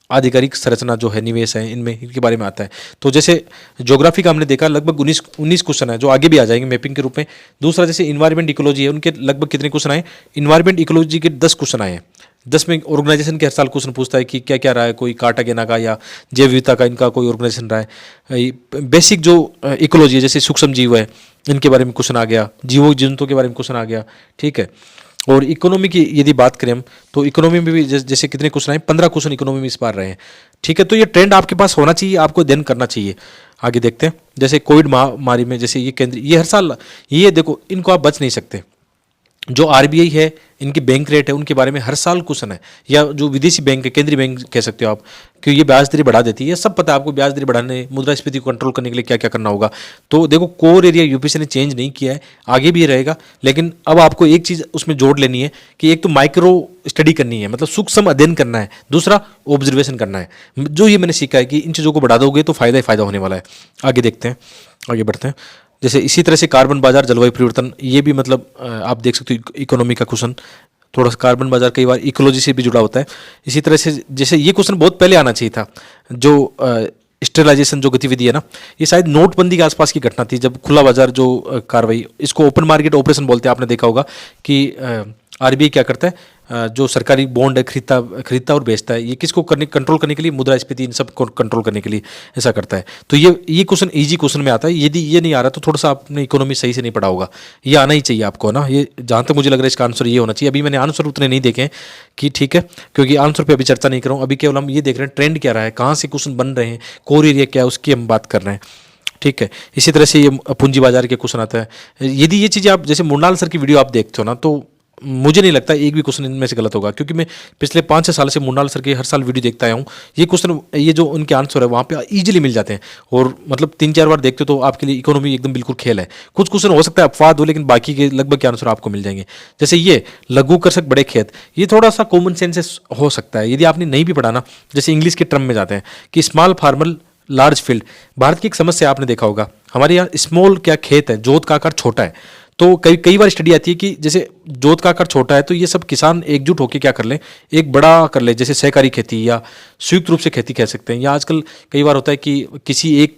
S1: आधिकारिक संरचना जो है, निवेश है, इनमें इनके बारे में आता है। तो जैसे ज्योग्राफी का हमने देखा लगभग 19 क्वेश्चन है जो आगे भी आ जाएंगे मैपिंग के रूप में। दूसरा जैसे इन्वायरमेंट इकोलॉजी है, उनके लगभग कितने क्वेश्चन आए, इन्वायरमेंट इकोलॉजी के 10 क्वेश्चन आए हैं। 10 में ऑर्गेनाइजेशन के हर साल क्वेश्चन पूछता है कि क्या क्या रहा है, कोई कार्टागेना का या जैव विविधता का इनका कोई ऑर्गेनाइजेशन रहा है। बेसिक जो इकोलॉजी है, जैसे सूक्ष्म जीव है, इनके बारे में क्वेश्चन आ गया, जीवों जंतुओं के बारे में क्वेश्चन आ गया, ठीक है। और इकोनॉमी की यदि बात करें हम, तो इकोनॉमी में भी जैसे कितने क्वेश्चन आए, 15 क्वेश्चन इकोनॉमी में इस बार रहे हैं, ठीक है। तो ये ट्रेंड आपके पास होना चाहिए, आपको अध्ययन करना चाहिए। आगे देखते हैं, जैसे कोविड महामारी में जैसे ये केंद्र, ये हर साल, ये देखो इनको आप बच नहीं सकते। जो आरबीआई है, इनकी बैंक रेट है, उनके बारे में हर साल क्वेश्चन है, या जो विदेशी बैंक है, केंद्रीय बैंक कह सकते हो आप, कि ये ब्याज दरें बढ़ा देती है, सब पता है आपको, ब्याज दरें बढ़ाने, मुद्रास्फीति को कंट्रोल करने के लिए क्या क्या करना होगा। तो देखो कोर एरिया यूपीसी ने चेंज नहीं किया है, आगे भी रहेगा, लेकिन अब आपको एक चीज़ उसमें जोड़ लेनी है कि एक तो माइक्रो स्टडी करनी है, मतलब सूक्ष्म अध्ययन करना है, दूसरा ऑब्जर्वेशन करना है। जो ये मैंने सीखा है कि इन चीज़ों को बढ़ा दोगे तो फायदा ही फायदा होने वाला है। आगे देखते हैं, आगे बढ़ते हैं। जैसे इसी तरह से कार्बन बाजार, जलवायु परिवर्तन, ये भी मतलब आप देख सकते हो इकोनॉमी का क्वेश्चन थोड़ा सा कार्बन बाजार कई बार इकोलॉजी से भी जुड़ा होता है। इसी तरह से जैसे ये क्वेश्चन बहुत पहले आना चाहिए था, जो स्टेरिलाइजेशन जो गतिविधि है ना, ये शायद नोटबंदी के आसपास की घटना थी, जब खुला बाजार जो कार्रवाई, इसको ओपन मार्केट ऑपरेशन बोलते हैं। आपने देखा होगा कि आरबीआई क्या करता है, जो सरकारी बॉन्ड है खरीदता और बेचता है, ये किसको कंट्रोल करने के लिए, मुद्रास्फीति इन सब को कंट्रोल करने के लिए ऐसा करता है। तो ये क्वेश्चन इजी क्वेश्चन में आता है। यदि ये नहीं आ रहा तो थोड़ा सा आपने इकोनॉमी सही से नहीं पढ़ा होगा। ये आना ही चाहिए आपको ना, ये जहाँ तक मुझे लग रहा है इसका आंसर ये होना चाहिए। अभी मैंने आंसर उतने नहीं देखे हैं कि ठीक है, क्योंकि आंसर पे अभी चर्चा नहीं कर रहा हूँ। अभी केवल हम ये देख रहे हैं ट्रेंड क्या रहा है, कहाँ से क्वेश्चन बन रहे हैं, कोर एरिया क्या है, उसकी हम बात कर रहे हैं। ठीक है, इसी तरह से ये पूंजी बाजार के क्वेश्चन आता है। यदि ये चीज़ें आप जैसे मुरनाल सर की वीडियो आप देखते हो ना, तो मुझे नहीं लगता एक भी क्वेश्चन इनमें से गलत होगा, क्योंकि मैं पिछले 5-6 साल से मुरनाल सर के हर साल वीडियो देखता आया हूँ। ये क्वेश्चन, ये जो उनके आंसर है वहाँ पे इजीली मिल जाते हैं, और मतलब 3-4 बार देखते हो तो आपके लिए इकोनॉमी एकदम बिल्कुल खेल है। कुछ क्वेश्चन हो सकता है अपवाद हो, लेकिन बाकी के लगभग के आंसर आपको मिल जाएंगे। जैसे ये लघु कृषक बड़े खेत, ये थोड़ा सा कॉमन सेंस से हो सकता है, यदि आपने नहीं भी पढ़ा ना। जैसे इंग्लिश के टर्म में जाते हैं कि small farmer large field, Bharat की एक समस्या आपने देखा होगा, हमारे यहाँ स्मॉल क्या खेत है, जोत का आकार छोटा है। तो कई बार स्टडी आती है कि जैसे जोत का आकार छोटा है तो ये सब किसान एकजुट होकर क्या कर लें, एक बड़ा कर ले, जैसे सहकारी खेती या संयुक्त रूप से खेती कह सकते हैं। या आजकल कई बार होता है कि किसी एक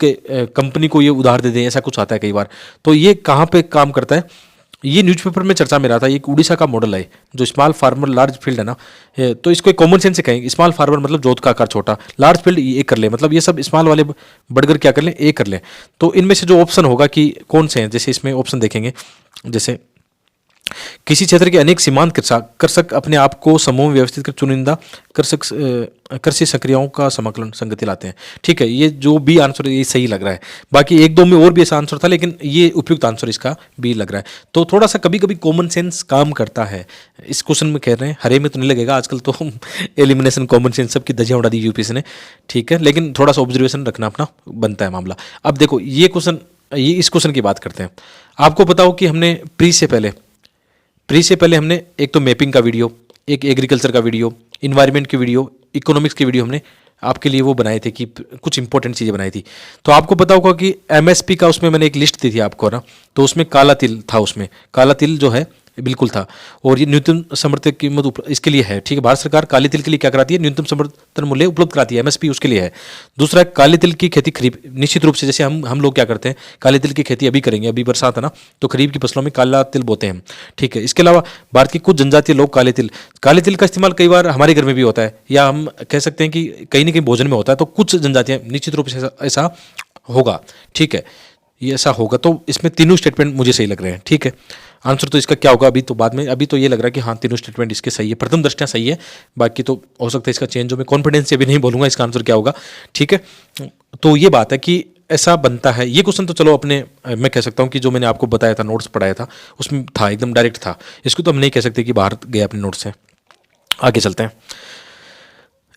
S1: कंपनी को ये उधार दे दें, ऐसा कुछ आता है कई बार। तो ये कहाँ पे काम करता है, ये न्यूज़पेपर में चर्चा में रहा था। एक उड़ीसा का मॉडल है जो स्मॉल फार्मर लार्ज फील्ड है ना, तो इसको एक कॉमन सेंस से कहेंगे। स्मॉल फार्मर मतलब जोत का आकार छोटा, लार्ज फील्ड ये कर ले, मतलब ये सब स्मॉल वाले बढ़कर क्या कर लें, ए कर लें। तो इनमें से जो ऑप्शन होगा कि कौन से हैं, जैसे इसमें ऑप्शन देखेंगे, जैसे किसी क्षेत्र के अनेक सीमांत कृषक अपने आप को समूह में व्यवस्थित कर चुनिंदा कृषि सक्रियाओं का समाकलन संगति लाते हैं। ठीक है, ये जो बी आंसर है ये सही लग रहा है। बाकी 1-2 में और भी ऐसा आंसर था, लेकिन ये उपयुक्त आंसर इसका बी लग रहा है। तो थोड़ा सा कभी कभी कॉमन सेंस काम करता है। इस क्वेश्चन में कह रहे हैं, हरे में तो नहीं लगेगा, आजकल तो एलिमिनेशन कॉमन सेंस सबकी धज्जियां उड़ा दी यूपीएससी ने। ठीक है, लेकिन थोड़ा सा ऑब्जर्वेशन रखना अपना बनता है मामला। अब देखो ये क्वेश्चन, ये इस क्वेश्चन की बात करते हैं। आपको पता हो कि हमने प्री से पहले हमने एक तो मैपिंग का वीडियो, एक एग्रीकल्चर का वीडियो, इन्वायरमेंट की वीडियो, इकोनॉमिक्स की वीडियो हमने आपके लिए वो बनाए थे कि कुछ इंपॉर्टेंट चीज़ें बनाई थी। तो आपको पता होगा कि एमएसपी का उसमें मैंने एक लिस्ट दी थी आपको ना, तो उसमें काला तिल था, उसमें काला तिल जो है बिल्कुल था। और ये न्यूनतम समर्थन कीमत इसके लिए है। ठीक है, भारत सरकार काले तिल के लिए क्या कराती है, न्यूनतम समर्थन मूल्य उपलब्ध कराती है, एमएसपी उसके लिए है। दूसरा, काले तिल की खेती खरीफ, निश्चित रूप से जैसे हम लोग क्या करते हैं, काले तिल की खेती अभी करेंगे, अभी बरसात है ना, तो खरीफ की फसलों में काला तिल बोते हैं। ठीक है, इसके अलावा भारत की कुछ जनजातीय लोग काले तिल का इस्तेमाल कई बार हमारे घर में भी होता है, या हम कह सकते हैं कि कहीं ना कहीं भोजन में होता है। तो कुछ जनजातियाँ निश्चित रूप से ऐसा होगा। ठीक है, ये ऐसा होगा। तो इसमें तीनों स्टेटमेंट मुझे सही लग रहे हैं। ठीक है, आंसर तो इसका क्या होगा अभी तो बाद में, अभी तो ये लग रहा है कि हाँ तीनों स्टेटमेंट इसके सही है, प्रथम दृष्टया सही है। बाकी तो हो सकता है इसका चेंज हो, मैं कॉन्फिडेंस से अभी नहीं बोलूँगा इसका आंसर क्या होगा। ठीक है, तो ये बात है कि ऐसा बनता है। ये क्वेश्चन तो चलो अपने, मैं कह सकता हूँ कि जो मैंने आपको बताया था, नोट्स पढ़ाया था, उसमें था, एकदम डायरेक्ट था। इसको तो हम नहीं कह सकते कि बाहर गया अपने नोट्स से। आगे चलते हैं।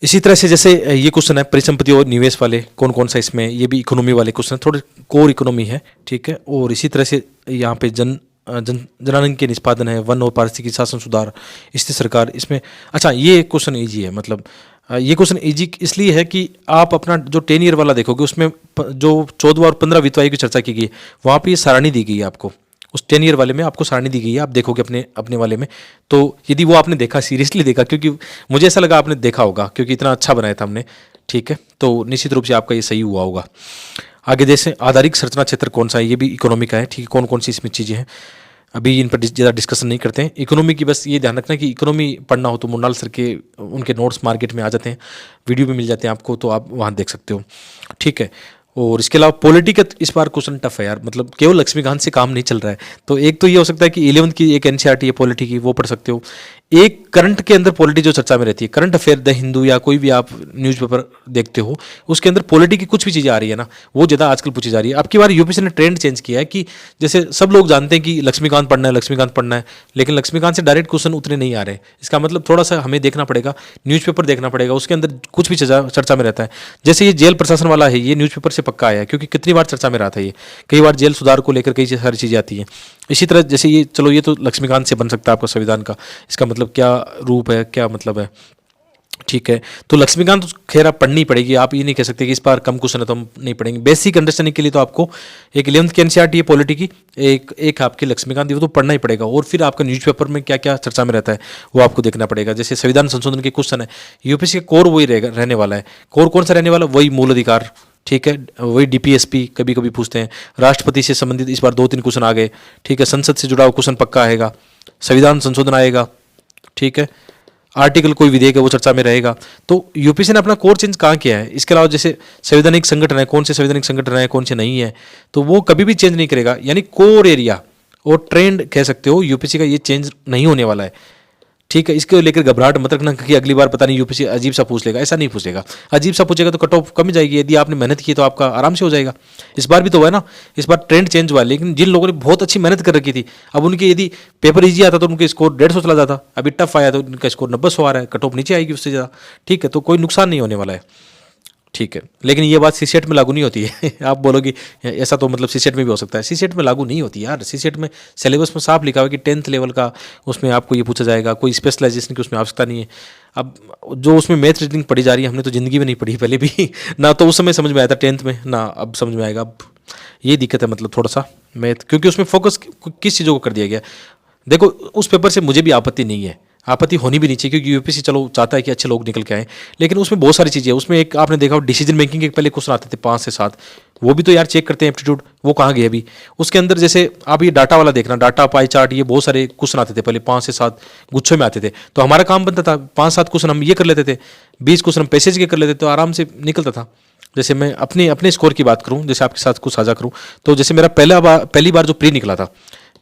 S1: इसी तरह से जैसे ये क्वेश्चन है परिसंपत्ति और निवेश वाले, कौन कौन सा इसमें, ये भी इकोनॉमी वाले क्वेश्चन, थोड़े कोर इकोनॉमी है। ठीक है, और इसी तरह से यहाँ पे जनानंद के निष्पादन है, वन और पारिस्थितिकी शासन सुधार, स्थिर सरकार, इसमें अच्छा ये क्वेश्चन ईजी है। मतलब ये क्वेश्चन ईजी इसलिए है कि आप अपना जो 10 ईयर वाला देखोगे, उसमें जो 14 और 15 वित्त आयोग की चर्चा की गई, वहाँ पर ये सारणी दी गई है आपको। उस 10 ईयर वाले में आपको सारणी दी गई है, आप देखोगे अपने वाले में। तो यदि वो आपने देखा, सीरियसली देखा, क्योंकि मुझे ऐसा लगा आपने देखा होगा, क्योंकि इतना अच्छा बनाया था हमने। ठीक है, तो निश्चित रूप से आपका ये सही हुआ होगा। आगे जैसे आधारिक संरचना क्षेत्र कौन सा है, ये भी इकोनॉमी का है। ठीक है, कौन कौन सी इसमें चीज़ें हैं, अभी इन पर ज़्यादा डिस्कशन नहीं करते हैं। इकोनॉमी की बस ये ध्यान रखना कि इकोनॉमी पढ़ना हो तो मुरनाल सर के उनके नोट्स मार्केट में आ जाते हैं, वीडियो भी मिल जाते हैं आपको, तो आप वहाँ देख सकते हो। ठीक है, और इसके अलावा पॉलिटी का इस बार क्वेश्चन टफ है यार, मतलब केवल लक्ष्मीकांत से काम नहीं चल रहा है। तो एक तो ये हो सकता है कि 11th की एक एनसीईआरटी है पॉलिटी की, वो पढ़ सकते हो। एक करंट के अंदर पॉलिटी जो चर्चा में रहती है, करंट अफेयर, द हिंदू या कोई भी आप न्यूज़पेपर देखते हो, उसके अंदर पॉलिटी की कुछ भी चीज़ें आ रही है ना, वो ज़्यादा आजकल पूछी जा रही है। अब की बार यूपीएससी ने ट्रेंड चेंज किया है कि जैसे सब लोग जानते हैं कि लक्ष्मीकांत पढ़ना है, लेकिन लक्ष्मीकांत से डायरेक्ट क्वेश्चन उतने नहीं आ रहे। इसका मतलब थोड़ा सा हमें देखना पड़ेगा, न्यूज़पेपर देखना पड़ेगा, उसके अंदर कुछ भी चर्चा में रहता है। जैसे ये जेल प्रशासन वाला है, ये न्यूज़पेपर से पक्का आया है, क्योंकि कितनी बार चर्चा में रहा था ये, कई बार जेल सुधार को लेकर कई सारी चीज़ें आती हैं। इसी तरह जैसे ये, चलो ये तो लक्ष्मीकांत से बन सकता है आपका संविधान का, इसका मतलब क्या रूप है, क्या मतलब है, ठीक है, तो लक्ष्मीकांत तो खैर आप पढ़नी पड़ेगी, आप ये नहीं कह सकते कि इस बार कम क्वेश्चन है तो हम नहीं पढ़ेंगे। बेसिक अंडरस्टैंडिंग के लिए तो आपको एक 11th की एनसीईआरटी है पॉलिटी की, एक आपकी लक्ष्मीकांत, वो तो पढ़ना ही पड़ेगा। और फिर आपका न्यूज़पेपर में क्या क्या चर्चा में रहता है वो आपको देखना पड़ेगा। जैसे संविधान संशोधन के क्वेश्चन है, यूपीएससी का कोर वही रहने वाला है। कोर कौन सा रहने वाला? वही मूल अधिकार, ठीक है, वही डीपीएसपी कभी कभी पूछते हैं। राष्ट्रपति से संबंधित इस बार 2-3 क्वेश्चन आ गए, ठीक है। संसद से जुड़ा हुआ क्वेश्चन पक्का आएगा, संविधान संशोधन आएगा, ठीक है। आर्टिकल कोई विधेयक है वो चर्चा में रहेगा। तो यूपीएससी ने अपना कोर चेंज कहाँ किया है? इसके अलावा जैसे संवैधानिक संगठन है, कौन से संवैधानिक संगठन है, कौन से नहीं है, तो वो कभी भी चेंज नहीं करेगा। यानी कोर एरिया और ट्रेंड कह सकते हो यूपीएससी का ये चेंज नहीं होने वाला है, ठीक है। इसको लेकर घबराहट मत रखना कि अगली बार पता नहीं यूपीएससी अजीब सा पूछ लेगा, ऐसा नहीं पूछेगा। अजीब सा पूछेगा तो कट ऑफ कम जाएगी, यदि आपने मेहनत की तो आपका आराम से हो जाएगा। इस बार भी तो हुआ है ना, इस बार ट्रेंड चेंज हुआ है, लेकिन जिन लोगों ने बहुत अच्छी मेहनत कर रखी थी, अब उनके यदि पेपर इजी आता तो उनके स्कोर 150 चला जाता, अभी टफ आया तो उनका स्कोर 90-100 आ रहा है, कट ऑफ नीचे आएगी उससे ज़्यादा, ठीक है। तो कोई नुकसान नहीं होने वाला है, ठीक है। लेकिन ये बात सीसेट में लागू नहीं होती है आप बोलोगे ऐसा तो मतलब सीसेट में भी हो सकता है, सीसेट में लागू नहीं होती यार। सीसेट में सिलेबस में साफ लिखा हुआ है कि 10th लेवल का उसमें आपको ये पूछा जाएगा, कोई स्पेशलाइजेशन की उसमें आवश्यकता नहीं है। अब जो उसमें मैथ रीजनिंग पढ़ी जा रही है, हमने तो ज़िंदगी में नहीं पढ़ी पहले भी ना तो उस समय समझ में आया था 10th में, ना अब समझ में आएगा। अब ये दिक्कत है मतलब थोड़ा सा मैथ, क्योंकि उसमें फोकस किस चीज़ों को कर दिया गया। देखो उस पेपर से मुझे भी आपत्ति नहीं है, आपत्ति होनी भी नहीं चाहिए, क्योंकि यूपीएससी चलो चाहता है कि अच्छे लोग निकल के आए, लेकिन उसमें बहुत सारी चीज़ें हैं। उसमें एक आपने देखा डिसीजन मेकिंग के पहले क्वेश्चन आते थे 5 से 7, वो भी तो यार चेक करते हैं एप्टीट्यूड, वो कहाँ गए अभी। उसके अंदर जैसे आप ये डाटा वाला देखना, डाटा पाई चार्ट, ये बहुत सारे क्वेश्चन आते थे पहले 5 से 7 गुच्छों में आते थे, तो हमारा काम बनता था 5-7 क्वेश्चन हम ये कर लेते थे, 20 क्वेश्चन हम पैसेज के कर लेते थे, तो आराम से निकलता था। जैसे मैं अपने अपने स्कोर की बात करूँ, जैसे आपके साथ कुछ साझा करूँ, तो जैसे मेरा पहली बार जो प्री निकला था,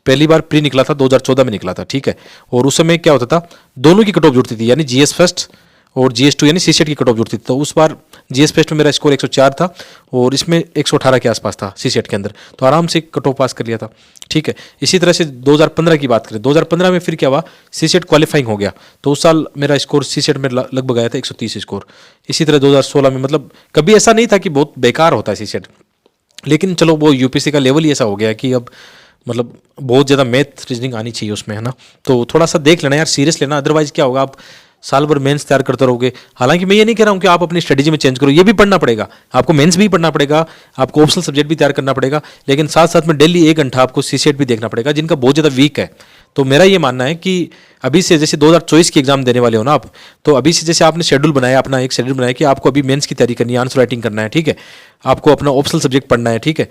S1: पहली बार प्री निकला था 2014 में निकला था, ठीक है। और उस समय क्या होता था, दोनों की कट ऑफ जुड़ती थी, यानी जीएस फर्स्ट और जीएस टू यानी सीसेट की कट ऑफ जुड़ती थी। तो उस बार जीएस फर्स्ट में मेरा स्कोर 104 था और इसमें 118 के आसपास था सीसेट के अंदर, तो आराम से कट ऑफ पास कर लिया था, ठीक है। इसी तरह से 2015 की बात करें, 2015 में फिर क्या हुआ, सीसेट क्वालिफाइंग हो गया, तो उस साल मेरा स्कोर सीसेट में लगभग आया था 130 स्कोर। इसी तरह 2016 में, मतलब कभी ऐसा नहीं था कि बहुत बेकार होता है सीसेट, लेकिन चलो वो यूपीएससी का लेवल ही ऐसा हो गया कि अब मतलब बहुत ज़्यादा मैथ रीजनिंग आनी चाहिए उसमें, है ना। तो थोड़ा सा देख लेना यार, सीरियस लेना, अदरवाइज क्या होगा, आप साल भर मेंस तैयार करते रहोगे। हालांकि मैं ये नहीं कह रहा हूँ कि आप अपनी स्ट्रेटेजी में चेंज करो, ये भी पढ़ना पड़ेगा आपको, मेंस भी पढ़ना पड़ेगा, आपको ऑप्शनल सब्जेक्ट भी तैयार करना पड़ेगा, लेकिन साथ साथ में डेली 1 घंटा आपको सीसेट भी देखना पड़ेगा, जिनका बहुत ज़्यादा वीक है। तो मेरा ये मानना है कि अभी से जैसे 2024 की एग्जाम देने वाले हो ना आप, तो अभी से जैसे आपने शेड्यूल बनाया, अपना एक शेड्यूल बनाया कि आपको अभी मेंस की तैयारी करनी है, आंसर राइटिंग करना है, ठीक है, आपको अपना ऑप्शनल सब्जेक्ट पढ़ना है, ठीक है।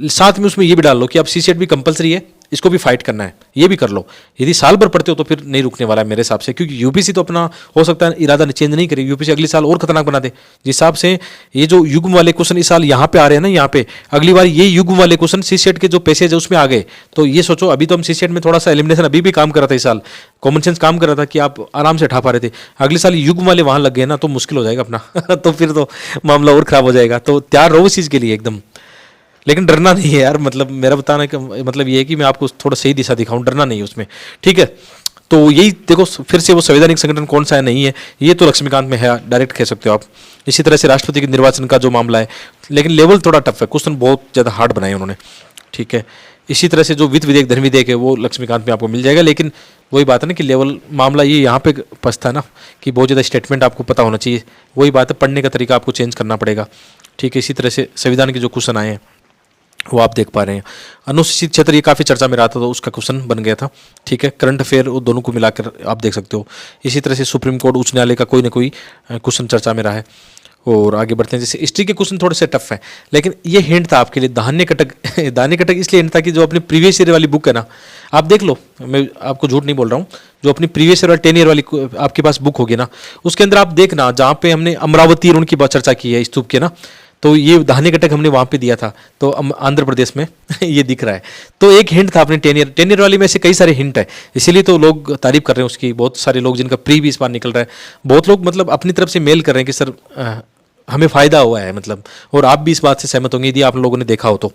S1: साथ में उसमें ये भी डाल लो कि आप सीसेट भी कंपलसरी है, इसको भी फाइट करना है, ये भी कर लो। यदि साल भर पढ़ते हो तो फिर नहीं रुकने वाला है मेरे हिसाब से, क्योंकि यूपीएससी तो अपना हो सकता है इरादा चेंज नहीं करेगी, यूपीएससी अगले साल और खतरनाक बना दे। जिस हिसाब से ये जो युग्म वाले क्वेश्चन इस साल यहाँ पे आ रहे हैं ना, यहाँ पे अगली बार ये युग्म वाले क्वेश्चन सीसेट के जो पैसेज है उसमें आ गए, तो ये सोचो, अभी तो हम सीसेट में थोड़ा सा एलिमिनेशन अभी भी काम कर रहा था, इस साल कॉमन सेंस काम कर रहा था कि आप आराम से उठा पा रहे थे, अगले साल युग्म वाले वहाँ लग गए ना, तो मुश्किल हो जाएगा अपना तो फिर तो मामला और खराब हो जाएगा। तो तैयार रहो इस चीज़ के लिए एकदम, लेकिन डरना नहीं है यार, मतलब मेरा बताने का मतलब ये है कि मैं आपको थोड़ा सही दिशा दिखाऊं, डरना नहीं है उसमें, ठीक है। तो यही देखो, फिर से वो संवैधानिक संगठन कौन सा है नहीं है, ये तो लक्ष्मीकांत में है, डायरेक्ट कह सकते हो आप। इसी तरह से राष्ट्रपति के निर्वाचन का जो मामला है, लेकिन लेवल थोड़ा टफ है, क्वेश्चन बहुत ज़्यादा हार्ड बनाए उन्होंने, ठीक है। इसी तरह से जो वित्त विधेयक, धन विधेयक है, वो लक्ष्मीकांत में आपको मिल जाएगा, लेकिन वही बात है ना कि लेवल मामला ये यहाँ पे फंसता है ना कि बहुत ज़्यादा स्टेटमेंट आपको पता होना चाहिए, वही बात है, पढ़ने का तरीका आपको चेंज करना पड़ेगा, ठीक है। इसी तरह से संविधान के जो क्वेश्चन आए हैं वो आप देख पा रहे हैं। अनुसूचित क्षेत्र ये काफ़ी चर्चा में रहा था, तो उसका क्वेश्चन बन गया था, ठीक है। करंट अफेयर वो दोनों को मिलाकर आप देख सकते हो। इसी तरह से सुप्रीम कोर्ट, उच्च न्यायालय का कोई ना कोई क्वेश्चन चर्चा में रहा है। और आगे बढ़ते हैं, जैसे हिस्ट्री के क्वेश्चन थोड़े से टफ हैं, लेकिन ये हिंट था आपके लिए, धान्य कटक धान्य कटक इसलिए हिंट था कि जो अपनी प्रीवियस ईयर वाली बुक है ना, आप देख लो, मैं आपको झूठ नहीं बोल रहा हूँ, जो अपनी प्रीवियस ईयर वाली 10 ईयर वाली आपके पास बुक होगी ना, उसके अंदर आप देखना जहाँ पे हमने अमरावती और उनकी चर्चा की है स्तूप के ना, तो ये धान्य कटक हमने वहाँ पे दिया था, तो आंध्र प्रदेश में ये दिख रहा है। तो एक हिंट था अपने 10 ईयर वाली में से, कई सारे हिंट है, इसीलिए तो लोग तारीफ कर रहे हैं उसकी, बहुत सारे लोग जिनका प्री भी इस बार निकल रहा है, बहुत लोग मतलब अपनी तरफ से मेल कर रहे हैं कि सर हमें फ़ायदा हुआ है, मतलब, और आप भी इस बात से सहमत होंगे यदि आप लोगों ने देखा हो तो,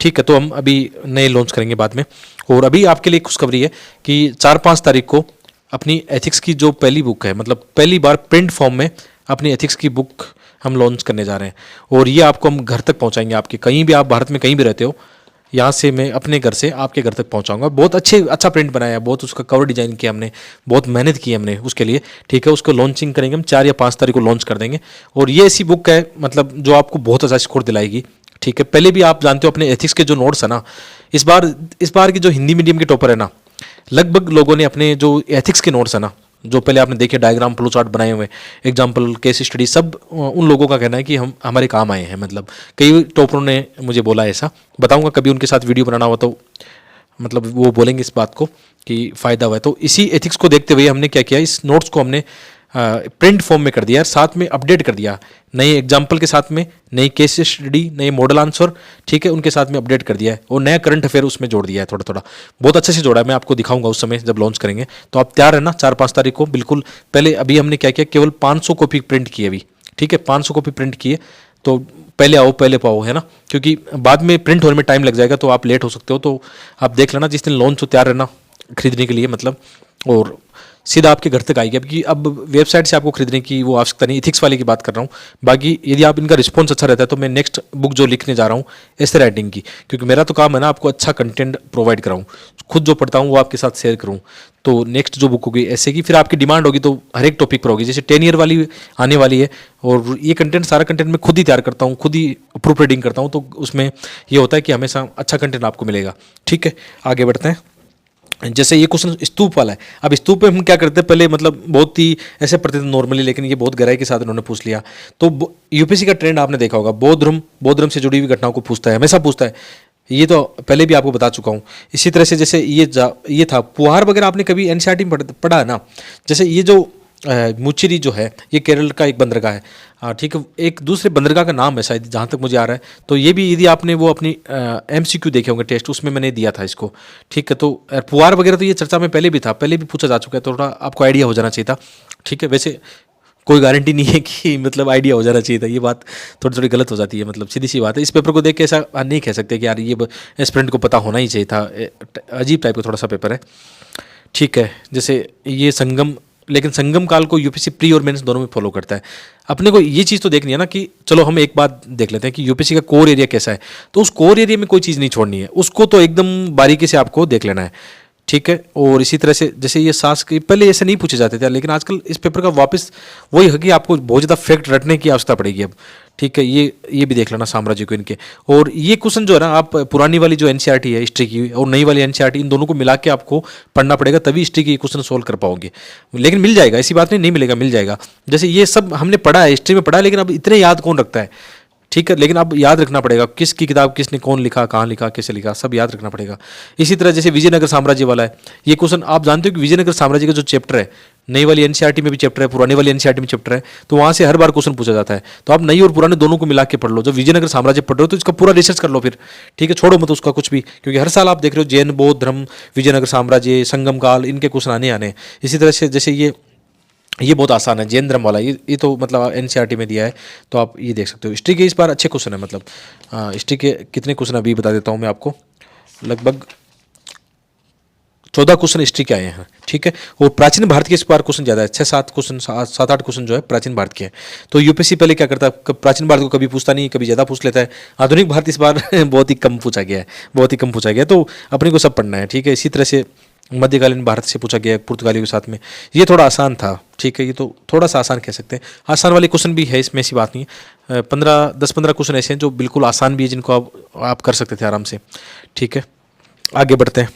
S1: ठीक है। तो हम अभी नए लॉन्च करेंगे बाद में, और अभी आपके लिए खुशखबरी है कि 4-5 तारीख को अपनी एथिक्स की जो पहली बुक है, मतलब पहली बार प्रिंट फॉर्म में अपनी एथिक्स की बुक हम लॉन्च करने जा रहे हैं, और ये आपको हम घर तक पहुंचाएंगे, आपके कहीं भी, आप भारत में कहीं भी रहते हो, यहाँ से मैं अपने घर से आपके घर तक पहुँचाऊँगा। बहुत अच्छा प्रिंट बनाया है, बहुत उसका कवर डिज़ाइन किया हमने, बहुत मेहनत की हमने उसके लिए, ठीक है। उसको लॉन्चिंग करेंगे हम 4 या 5 तारीख को लॉन्च कर देंगे। और ये ऐसी बुक है मतलब जो आपको बहुत अच्छा स्कोर दिलाएगी, ठीक है। पहले भी आप जानते हो अपने एथिक्स के जो नोट्स है ना, इस बार की जो हिंदी मीडियम के टॉपर है ना, लगभग लोगों ने अपने जो एथिक्स के नोट्स है ना, जो पहले आपने देखे डायग्राम फ्लो चार्ट बनाए हुए, एग्जाम्पल केस स्टडी, सब उन लोगों का कहना है कि हम हमारे काम आए हैं। मतलब कई टॉपरों ने मुझे बोला ऐसा, बताऊंगा कभी उनके साथ वीडियो बनाना हुआ तो मतलब वो बोलेंगे इस बात को कि फ़ायदा हुआ है। तो इसी एथिक्स को देखते हुए हमने क्या किया, इस नोट्स को हमने प्रिंट फॉर्म में कर दिया, साथ में अपडेट कर दिया नए एग्जाम्पल के साथ में, नई केस स्टडी, नए मॉडल आंसर, ठीक है, उनके साथ में अपडेट कर दिया है। और नया करंट अफेयर उसमें जोड़ दिया है, थोड़ा थोड़ा बहुत अच्छे से जोड़ा है। मैं आपको दिखाऊंगा उस समय जब लॉन्च करेंगे। तो आप तैयार है ना 4-5 तारीख को बिल्कुल। पहले अभी हमने क्या किया, केवल 500 कॉपी प्रिंट की अभी, ठीक है, 500 कॉपी प्रिंट किए। तो पहले आओ पहले पाओ, है ना, क्योंकि बाद में प्रिंट होने में टाइम लग जाएगा तो आप लेट हो सकते हो। तो आप देख लेना जिस दिन लॉन्च हो, तैयार रहना खरीदने के लिए मतलब। और सीधा आपके घर तक आएगी, क्योंकि अब वेबसाइट से आपको खरीदने की वो आवश्यकता नहीं, इथिक्स वाले की बात कर रहा हूँ। बाकी यदि आप इनका रिस्पॉन्स अच्छा रहता है तो मैं नेक्स्ट बुक जो लिखने जा रहा हूँ ऐसे राइटिंग की, क्योंकि मेरा तो काम है ना आपको अच्छा कंटेंट प्रोवाइड कराऊँ, खुद जो पढ़ता हूँ वो आपके साथ शेयर करूँ। तो नेक्स्ट जो बुक होगी ऐसे की, फिर आपकी डिमांड होगी तो हर एक टॉपिक पर होगी। जैसे 10 ईयर वाली आने वाली है, और ये कंटेंट सारा कंटेंट मैं खुद ही तैयार करता हूँ, खुद ही प्रूफ रीडिंग करता हूँ। तो उसमें ये होता है कि हमेशा अच्छा कंटेंट आपको मिलेगा, ठीक है। आगे बढ़ते हैं। जैसे ये क्वेश्चन स्तूप वाला है। अब स्तूप पे हम क्या करते हैं, पहले मतलब बहुत ही ऐसे पढ़ते थे नॉर्मली, लेकिन ये बहुत गहराई के साथ इन्होंने पूछ लिया। तो यूपीएससी का ट्रेंड आपने देखा होगा, बौद्ध धर्म से जुड़ी हुई घटनाओं को पूछता है, हमेशा पूछता है। ये तो पहले भी आपको बता चुका हूँ। इसी तरह से जैसे ये था पुहार वगैरह, आपने कभी एनसीईआरटी में पढ़ा है ना। जैसे ये जो मुचिरी जो है, ये केरल का एक बंदरगाह है, हाँ ठीक है। एक दूसरे बंदरगाह का नाम है शायद, जहाँ तक मुझे आ रहा है। तो ये भी यदि आपने वो अपनी एमसीक्यू देखे होंगे टेस्ट, उसमें मैंने दिया था इसको, ठीक है। तो पुआर वगैरह तो ये चर्चा में पहले भी था, पहले भी पूछा जा चुका है, तो थोड़ा आपको आइडिया हो जाना चाहिए था, ठीक है। वैसे कोई गारंटी नहीं है कि मतलब आइडिया हो जाना चाहिए था, ये बात थोड़ी थोड़ी गलत हो जाती है, मतलब सीधी सी बात है। इस पेपर को देख के ऐसा नहीं कह सकते कि यार ये एस्पिरेंट को पता होना ही चाहिए था। अजीब टाइप का थोड़ा सा पेपर है, ठीक है। जैसे ये संगम, लेकिन संगम काल को यूपीएससी प्री और मेंस दोनों में फॉलो करता है। अपने को ये चीज़ तो देखनी है ना कि चलो हम एक बात देख लेते हैं कि यूपीएससी का कोर एरिया कैसा है। तो उस कोर एरिया में कोई चीज़ नहीं छोड़नी है, उसको तो एकदम बारीकी से आपको देख लेना है, ठीक है। और इसी तरह से जैसे ये सास के पहले ऐसे नहीं पूछे जाते थे, लेकिन आजकल इस पेपर का वापस वही है कि आपको बहुत ज़्यादा फैक्ट रटने की आवश्यकता पड़ेगी अब, ठीक है। ये भी देख लेना साम्राज्य को इनके। और ये क्वेश्चन जो है ना, आप पुरानी वाली जो एनसीईआरटी है हिस्ट्री की और नई वाली एनसीईआरटी, इन दोनों को मिला के आपको पढ़ना पड़ेगा, तभी हिस्ट्री की क्वेश्चन सोल्व कर पाओगे। लेकिन मिल जाएगा, ऐसी बात नहीं मिलेगा, मिल जाएगा। जैसे ये सब हमने पढ़ा है, हिस्ट्री में पढ़ा है, लेकिन अब इतने याद कौन रखता है, ठीक है। लेकिन अब याद रखना पड़ेगा किसकी किताब किसने कौन लिखा, कहाँ लिखा, कैसे लिखा, सब याद रखना पड़ेगा। इसी तरह जैसे विजयनगर साम्राज्य वाला है, ये क्वेश्चन आप जानते हो कि विजयनगर साम्राज्य का जो चैप्टर है, नई वाली एनसीईआरटी में भी चैप्टर है, पुरानी वाली एनसीईआरटी में चैप्टर है, तो वहाँ से हर बार क्वेश्चन पूछा जाता है। तो आप नई और पुराने दोनों को मिला के पढ़ लो। जब विजयनगर साम्राज्य पढ़ रहे हो तो इसका पूरा रिसर्च कर लो फिर, ठीक है, छोड़ो मत उसका कुछ भी, क्योंकि हर साल आप देख रहे हो जैन बौद्ध धर्म, विजयनगर साम्राज्य, संगम काल, इनके क्वेश्चन आने आने। इसी तरह से जैसे ये बहुत आसान है, जैन धर्म वाला, ये तो मतलब एनसीईआरटी में दिया है, तो आप ये देख सकते हो। हिस्ट्री के इस बार अच्छे क्वेश्चन है, मतलब हिस्ट्री के कितने क्वेश्चन अभी बता देता हूँ मैं आपको। लगभग 14 क्वेश्चन हिस्ट्री के आए हैं, ठीक है। और प्राचीन भारत के इस बार क्वेश्चन ज़्यादा है, 6-7 क्वेश्चन, 7-8 क्वेश्चन जो है प्राचीन भारत के हैं। तो यूपीएससी पहले क्या करता है, प्राचीन भारत को कभी पूछता नहीं, कभी ज़्यादा पूछ लेता है। आधुनिक भारत इस बार बहुत ही कम पूछा गया है, बहुत ही कम पूछा गया है, तो अपने को सब पढ़ना है, ठीक है। इसी तरह से मध्यकालीन भारत से पूछा गया है पुर्तगालियों के साथ में, ये थोड़ा आसान था, ठीक है। ये तो थोड़ा सा आसान कह सकते हैं, आसान वाले क्वेश्चन भी है इसमें, ऐसी बात नहीं है। 10-15 क्वेश्चन ऐसे हैं जो बिल्कुल आसान भी है, जिनको आप कर सकते थे आराम से, ठीक है। आगे बढ़ते हैं।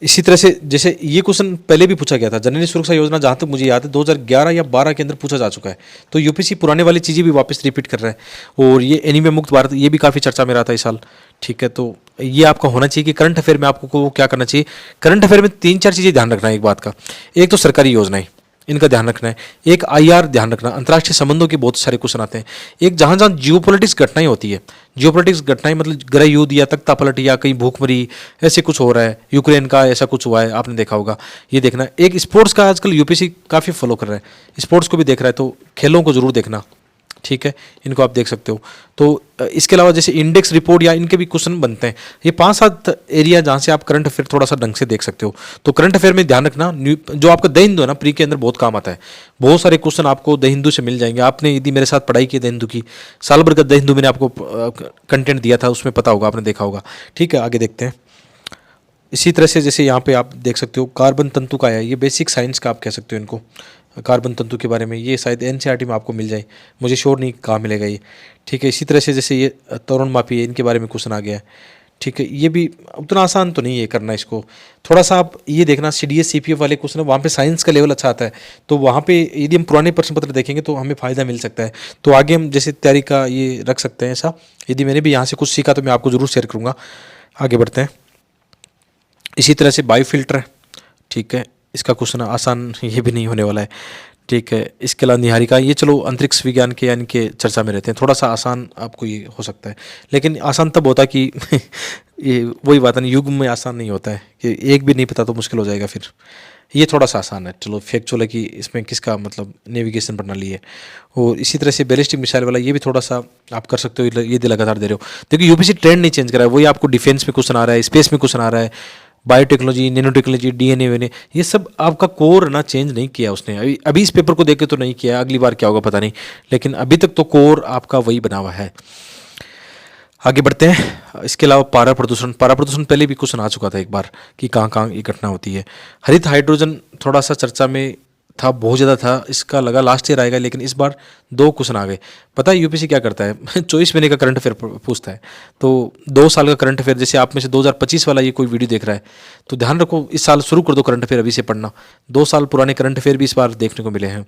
S1: इसी तरह से जैसे ये क्वेश्चन पहले भी पूछा गया था, जननी सुरक्षा योजना, जहाँ तक मुझे याद है 2011 या 12 के अंदर पूछा जा चुका है। तो यूपीएससी पुराने वाली चीज़ें भी वापस रिपीट कर रहा है। और ये एनीमिया मुक्त भारत, ये भी काफ़ी चर्चा में रहा था इस साल, ठीक है। तो ये आपका होना चाहिए कि करंट अफेयर में आपको क्या करना चाहिए। करंट अफेयर में 3-4 चीज़ें ध्यान रखना है एक बात का। एक तो सरकारी योजनाएं, इनका ध्यान रखना है। एक आईआर ध्यान रखना, अंतर्राष्ट्रीय संबंधों के बहुत सारे क्वेश्चन आते हैं। एक जहाँ जहाँ जियोपॉलिटिक्स घटनाएं होती है, जियोपॉलिटिक्स घटनाएं मतलब गृह युद्ध या तख्ता पलट या कहीं भूखमरी, ऐसे कुछ हो रहा है, यूक्रेन का ऐसा कुछ हुआ है, आपने देखा होगा, ये देखना है। एक स्पोर्ट्स का आजकल यूपीएससी काफ़ी फॉलो कर रहा है, स्पोर्ट्स को भी देख रहा है, तो खेलों को जरूर देखना, ठीक है, इनको आप देख सकते हो। तो इसके अलावा जैसे इंडेक्स रिपोर्ट या इनके भी क्वेश्चन बनते हैं। ये 5-7 एरिया जहाँ से आप करंट अफेयर थोड़ा सा ढंग से देख सकते हो। तो करंट अफेयर में ध्यान रखना, जो आपका द हिंदू है ना, प्री के अंदर बहुत काम आता है। बहुत सारे क्वेश्चन आपको द हिंदू से मिल जाएंगे। आपने यदि मेरे साथ पढ़ाई की द हिंदू की, साल भर का द हिंदू मैंने आपको कंटेंट दिया था, उसमें पता होगा, आपने देखा होगा। ठीक है, आगे देखते हैं। इसी तरह से जैसे यहाँ पे आप देख सकते हो कार्बन तंतु का है, ये बेसिक साइंस का आप कह सकते हो इनको, कार्बन तंतु के बारे में। ये शायद एनसीईआरटी में आपको मिल जाए, मुझे श्योर नहीं कहाँ मिलेगा ये। ठीक है, इसी तरह से जैसे ये त्वरण मापी है, इनके बारे में क्वेश्चन आ गया है। ठीक है, ये भी उतना आसान तो नहीं है करना इसको। थोड़ा सा आप ये देखना, सीडीएस सीपीएफ वाले क्वेश्चन है, वहाँ पे साइंस का लेवल अच्छा आता है। तो वहाँ पे यदि हम पुराने प्रश्न पत्र देखेंगे तो हमें फ़ायदा मिल सकता है। तो आगे हम जैसे तैयारी का ये रख सकते हैं ऐसा। यदि मैंने भी यहाँ से कुछ सीखा तो मैं आपको ज़रूर शेयर करूँगा। आगे बढ़ते हैं। इसी तरह से बायोफिल्टर है। ठीक है, इसका क्वेश्चन आसान ये भी नहीं होने वाला है। ठीक है, इसके अलावा निहारिका, ये चलो अंतरिक्ष विज्ञान के यानी के चर्चा में रहते हैं, थोड़ा सा आसान आपको ये हो सकता है। लेकिन आसान तब होता है कि ये वही बात है ना, युग में आसान नहीं होता है कि एक भी नहीं पता तो मुश्किल हो जाएगा। फिर ये थोड़ा सा आसान है, चलो फैक्चुअल है कि इसमें किसका मतलब नेविगेशन प्रणाली है। और इसी तरह से बैलिस्टिक मिसाइल वाला, ये भी थोड़ा सा आप कर सकते हो, ये लगातार दे रहे हो। देखिए यूपीसी ट्रेंड नहीं चेंज करा है, वही आपको डिफेंस में क्वेश्चन आ रहा है, स्पेस में क्वेश्चन आ रहा है, बायोटेक्नोलॉजी, नैनो टेक्नोलॉजी, डीएनए वेने, ये सब आपका कोर ना चेंज नहीं किया उसने। अभी इस पेपर को देख के तो नहीं किया, अगली बार क्या होगा पता नहीं, लेकिन अभी तक तो कोर आपका वही बना हुआ है। आगे बढ़ते हैं। इसके अलावा पारा प्रदूषण, पहले भी क्वेश्चन आ चुका था एक बार कि कहाँ कहाँ ये घटना होती है। हरित हाइड्रोजन थोड़ा सा चर्चा में था, बहुत ज़्यादा था, इसका लगा लास्ट ईयर आएगा, लेकिन इस बार 2 क्वेश्चन आ गए। पता है यूपीसी क्या करता है 24 महीने का करंट अफेयर पूछता है। तो 2 साल का करंट अफेयर, जैसे आप में से 2025 वाला ये कोई वीडियो देख रहा है तो ध्यान रखो, इस साल शुरू कर दो करंट अफेयर अभी से पढ़ना। 2 साल पुराने करंट अफेयर भी इस बार देखने को मिले हैं।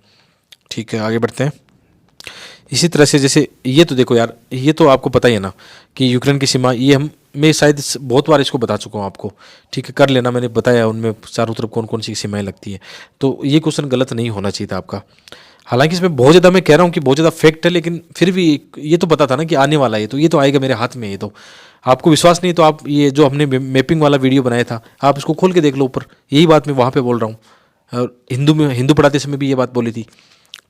S1: ठीक है, आगे बढ़ते हैं। इसी तरह से जैसे ये तो देखो यार, ये तो आपको पता ही है ना कि यूक्रेन की सीमा, ये मैं शायद बहुत बार इसको बता चुका हूँ आपको। ठीक है, कर लेना, मैंने बताया उनमें चारों तरफ कौन कौन सी सीमाएं लगती है। तो ये क्वेश्चन गलत नहीं होना चाहिए था आपका। हालांकि इसमें बहुत ज़्यादा, मैं कह रहा हूँ कि बहुत ज़्यादा फैक्ट है, लेकिन फिर भी ये तो पता था ना कि आने वाला है, तो ये तो आएगा मेरे हाथ में। ये तो आपको विश्वास नहीं तो आप ये जो हमने मैपिंग वाला वीडियो बनाया था, आप इसको खोल के देख लो ऊपर, यही बात मैं वहाँ पर बोल रहा हूँ। और हिंदू पढ़ाते समय भी ये बात बोली थी।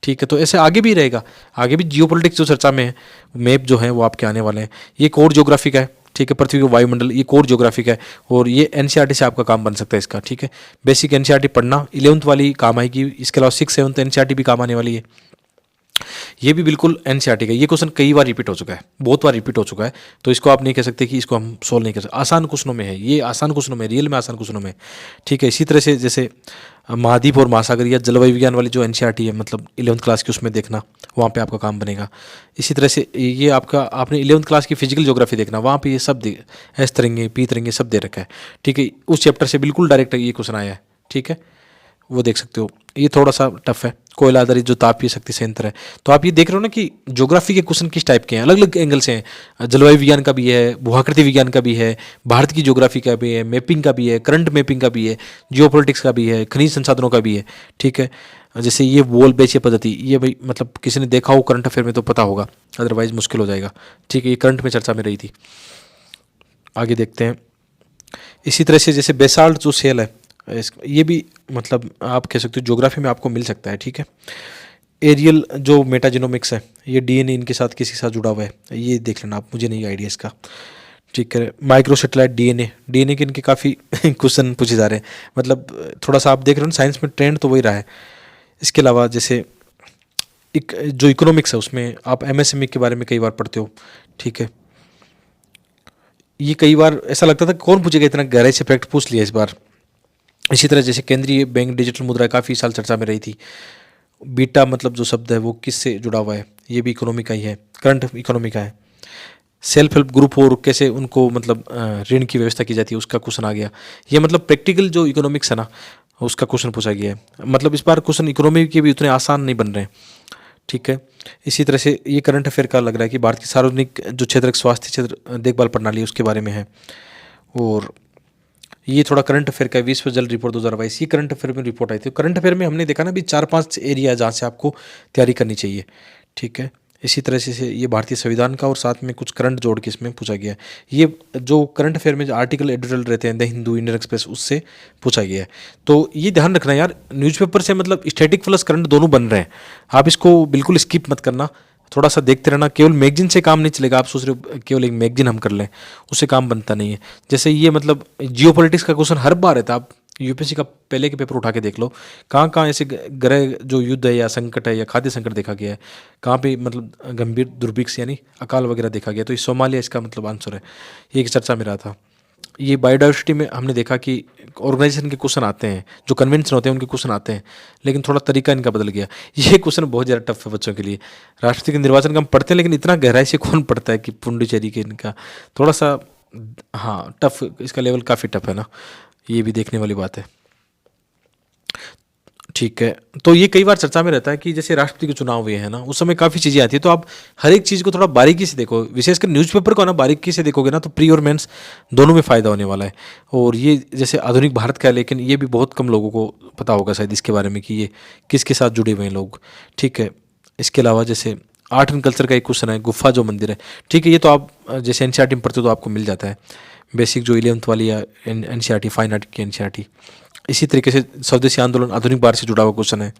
S1: ठीक है, तो ऐसे आगे भी रहेगा, आगे भी जियोपॉलिटिक्स जो चर्चा में है, मैप जो है वो आपके आने वाले हैं। ये कोर ज्योग्राफी का है। ठीक है, पृथ्वी का वायुमंडल, ये कोर ज्योग्राफी का है, और ये एनसीईआरटी से आपका काम बन सकता है इसका। ठीक है, बेसिक एनसीईआरटी पढ़ना, 11th वाली काम आएगी, इसके अलावा 6th 7th एनसीईआरटी भी काम आने वाली है। ये भी बिल्कुल एनसीईआरटी का। ये क्वेश्चन कई बार रिपीट हो चुका है, बहुत बार रिपीट हो चुका है, तो इसको आप नहीं कह सकते कि इसको हम सोल्व नहीं कर सकते। आसान क्वेश्चनों में है ये, आसान क्वेश्चनों में, रियल में आसान क्वेश्चनों में। ठीक है, इसी तरह से जैसे महाद्वीप और महासागर या जलवायु विज्ञान वाली जो एनसीईआरटी है, मतलब 11th क्लास की, उसमें देखना, वहाँ पे आपका काम बनेगा। इसी तरह से ये आपका, आपने 11th क्लास की फिजिकल ज्योग्राफी देखना, वहाँ पे ये सब एस तरंगे, पी तरंगे सब दे रखा है। ठीक है, उस चैप्टर से बिल्कुल डायरेक्ट ये क्वेश्चन आया है। ठीक है, वो देख सकते हो। ये थोड़ा सा टफ है, कोयला आधारित जो तापीय शक्ति संयंत्र है। तो आप ये देख रहे हो ना कि ज्योग्राफी के क्वेश्चन किस टाइप के हैं, अलग अलग एंगल से हैं। जलवायु विज्ञान का भी है, भूआकृति विज्ञान का भी है, भारत की ज्योग्राफी का भी है, मैपिंग का भी है, करंट मैपिंग का भी है, जियोपॉलिटिक्स का भी है, खनिज संसाधनों का भी है। ठीक है, जैसे ये वोल बेचिए पद्धति, ये भाई मतलब किसी ने देखा हो करंट अफेयर में तो पता होगा, अदरवाइज मुश्किल हो जाएगा। ठीक है, ये करंट में चर्चा में रही थी। आगे देखते हैं। इसी तरह से जैसे बेसाल्ट जो सेल है, ये भी मतलब आप कह सकते हो ज्योग्राफी में आपको मिल सकता है। ठीक है, एरियल जो मेटाजेनोमिक्स है, ये डीएनए इनके साथ किसी के साथ जुड़ा हुआ है, ये देख लेना आप, मुझे नहीं आइडिया इसका। ठीक है, माइक्रो सेटेलाइट डीएनए के इनके काफ़ी क्वेश्चन पूछे जा रहे हैं, मतलब थोड़ा सा आप देख रहे हो ना, साइंस में ट्रेंड तो वही रहा है। इसके अलावा जैसे एक जो इकोनॉमिक्स है, उसमें आप एमएसएमई के बारे में कई बार पढ़ते हो। ठीक है, ये कई बार ऐसा लगता था कौन पूछेगा, इतना गहराई से फैक्ट पूछ लिया इस बार। इसी तरह जैसे केंद्रीय बैंक डिजिटल मुद्रा काफ़ी साल चर्चा में रही थी। बीटा मतलब जो शब्द है वो किससे जुड़ा हुआ है, ये भी इकोनॉमी का ही है, करंट इकोनॉमी का है। सेल्फ हेल्प ग्रुप और कैसे उनको मतलब ऋण की व्यवस्था की जाती है, उसका क्वेश्चन आ गया। ये मतलब प्रैक्टिकल जो इकोनॉमिक्स है ना, उसका क्वेश्चन पूछा गया है। मतलब इस बार क्वेश्चन इकोनॉमी के भी उतने आसान नहीं बन रहे हैं। ठीक है, इसी तरह से ये करंट अफेयर का लग रहा है कि भारत की सार्वजनिक जो क्षेत्र स्वास्थ्य क्षेत्र देखभाल प्रणाली उसके बारे में है। और ये थोड़ा करंट अफेयर का, विश्व जल रिपोर्ट 2022, ये करंट अफेयर में रिपोर्ट आई थी। करंट अफेयर में हमने देखा ना भी 4-5 एरिया जहाँ से आपको तैयारी करनी चाहिए। ठीक है, इसी तरह से ये भारतीय संविधान का और साथ में कुछ करंट जोड़ के इसमें पूछा गया है। ये जो करंट अफेयर में जो आर्टिकल एडिटोरियल रहते हैं, द हिंदू, इंडियन एक्सप्रेस, उससे पूछा गया है। तो ये ध्यान रखना यार, न्यूज़पेपर से मतलब स्टैटिक प्लस करंट दोनों बन रहे हैं, आप इसको बिल्कुल स्किप मत करना। थोड़ा सा देखते रहना। केवल मैगजीन से काम नहीं चलेगा। आप सोच रहे हो केवल एक मैगजीन हम कर लें, उससे काम बनता नहीं है। जैसे ये मतलब जियोपॉलिटिक्स का क्वेश्चन हर बार रहता है। आप यूपीएससी का पहले के पेपर उठा के देख लो, कहाँ कहाँ ऐसे ग्रह जो युद्ध है या संकट है या खाद्य संकट देखा गया है, कहाँ पे मतलब गंभीर दुर्भिक्ष यानी अकाल वगैरह देखा गया। तो ये सोमालिया इसका मतलब आंसर है। ये एक चर्चा में रहा था। ये बायोडाइवर्सिटी में हमने देखा कि ऑर्गेनाइजेशन के क्वेश्चन आते हैं, जो कन्वेंशन होते हैं उनके क्वेश्चन आते हैं, लेकिन थोड़ा तरीका इनका बदल गया। ये क्वेश्चन बहुत ज़्यादा टफ है बच्चों के लिए। राष्ट्रपति के निर्वाचन का हम पढ़ते हैं, लेकिन इतना गहराई से कौन पढ़ता है कि पुंडुचेरी के इनका थोड़ा सा, हाँ टफ, इसका लेवल काफ़ी टफ है ना, ये भी देखने वाली बात है। ठीक है, तो ये कई बार चर्चा में रहता है कि जैसे राष्ट्रपति के चुनाव हुए हैं ना, उस समय काफ़ी चीज़ें आती है, तो आप हर एक चीज़ को थोड़ा बारीकी से देखो। विशेषकर न्यूज़पेपर को ना बारीकी से देखोगे ना, तो प्री और मेंस दोनों में फ़ायदा होने वाला है। और ये जैसे आधुनिक भारत का है, लेकिन ये भी बहुत कम लोगों को पता होगा शायद इसके बारे में कि ये किसके साथ जुड़े हुए हैं लोग। ठीक है, इसके अलावा जैसे आर्ट एंड कल्चर का एक क्वेश्चन है, गुफा जो मंदिर है। ठीक है, ये तो आप जैसे एनसीईआरटी में पढ़ते हो तो आपको मिल जाता है, बेसिक जो 11th वाली या एनसीईआरटी फाइन आर्ट की एनसीईआरटी। इसी तरीके से स्वदेशी आंदोलन आधुनिक भारत से जुड़ा हुआ क्वेश्चन है।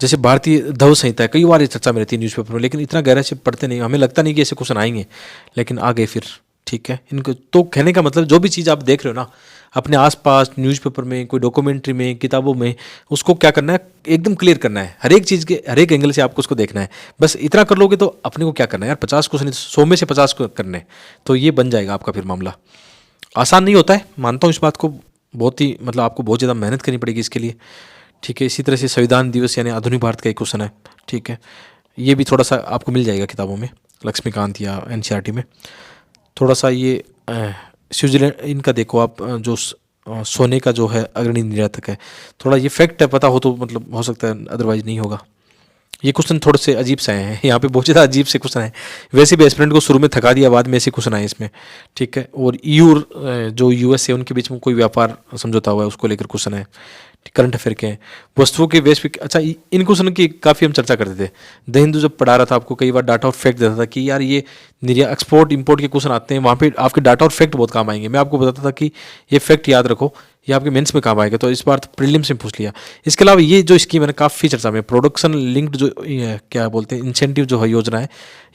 S1: जैसे भारतीय ध्वज संहिता है, कई बार ये चर्चा में रहती है न्यूज़पेपर में, लेकिन इतना गहराई से पढ़ते नहीं, हमें लगता नहीं कि ऐसे क्वेश्चन आएंगे, लेकिन आ गए फिर। ठीक है, इनको तो कहने का मतलब जो भी चीज़ आप देख रहे हो ना अपने आसपास, न्यूज़पेपर में, कोई डॉक्यूमेंट्री में, किताबों में, उसको क्या करना है, एकदम क्लियर करना है। हर एक चीज़ के हर एक एंगल से आपको उसको देखना है। बस इतना कर लोगे तो अपने को क्या करना है यार, 50 क्वेश्चन 100 में से 50 को करने, तो ये बन जाएगा आपका फिर मामला। आसान नहीं होता है, मानता हूँ इस बात को, बहुत ही मतलब आपको बहुत ज़्यादा मेहनत करनी पड़ेगी इसके लिए। ठीक है, इसी तरह से संविधान दिवस यानी आधुनिक भारत का एक क्वेश्चन है। ठीक है, ये भी थोड़ा सा आपको मिल जाएगा किताबों में, लक्ष्मीकांत या एनसीईआरटी में। थोड़ा सा ये स्विट्जरलैंड इनका देखो आप, जो सोने का जो है अग्रणी निर्यातक है। थोड़ा ये फैक्ट है, पता हो तो मतलब हो सकता है, अदरवाइज नहीं होगा। ये क्वेश्चन थोड़े से अजीब से आए हैं यहाँ पे, बहुत ज़्यादा अजीब से क्वेश्चन है। वैसे भी एस्पिरेंट को शुरू में थका दिया, बाद में ऐसे क्वेश्चन आए इसमें। ठीक है, और ईयू जो यूएस है उनके बीच में कोई व्यापार समझौता हुआ है, उसको लेकर क्वेश्चन है। करंट अफेयर के हैं, वस्तुओं के वैश्विक, अच्छा इन क्वेश्चन की काफ़ी हम चर्चा करते थे। द हिंदू जब पढ़ा रहा था आपको, कई बार डाटा और फैक्ट देता था कि यार ये एक्सपोर्ट इंपोर्ट के क्वेश्चन आते हैं, वहाँ पे आपके डाटा और फैक्ट बहुत काम आएंगे। मैं आपको बताता था कि ये फैक्ट याद रखो, ये आपके मेंस में काम आएगा। तो इस बार तो प्रीलिम्स में पूछ लिया। इसके अलावा ये जो स्कीम है ना, काफ़ी चर्चा में, प्रोडक्शन लिंक्ड जो क्या बोलते हैं इंसेंटिव जो है योजना है,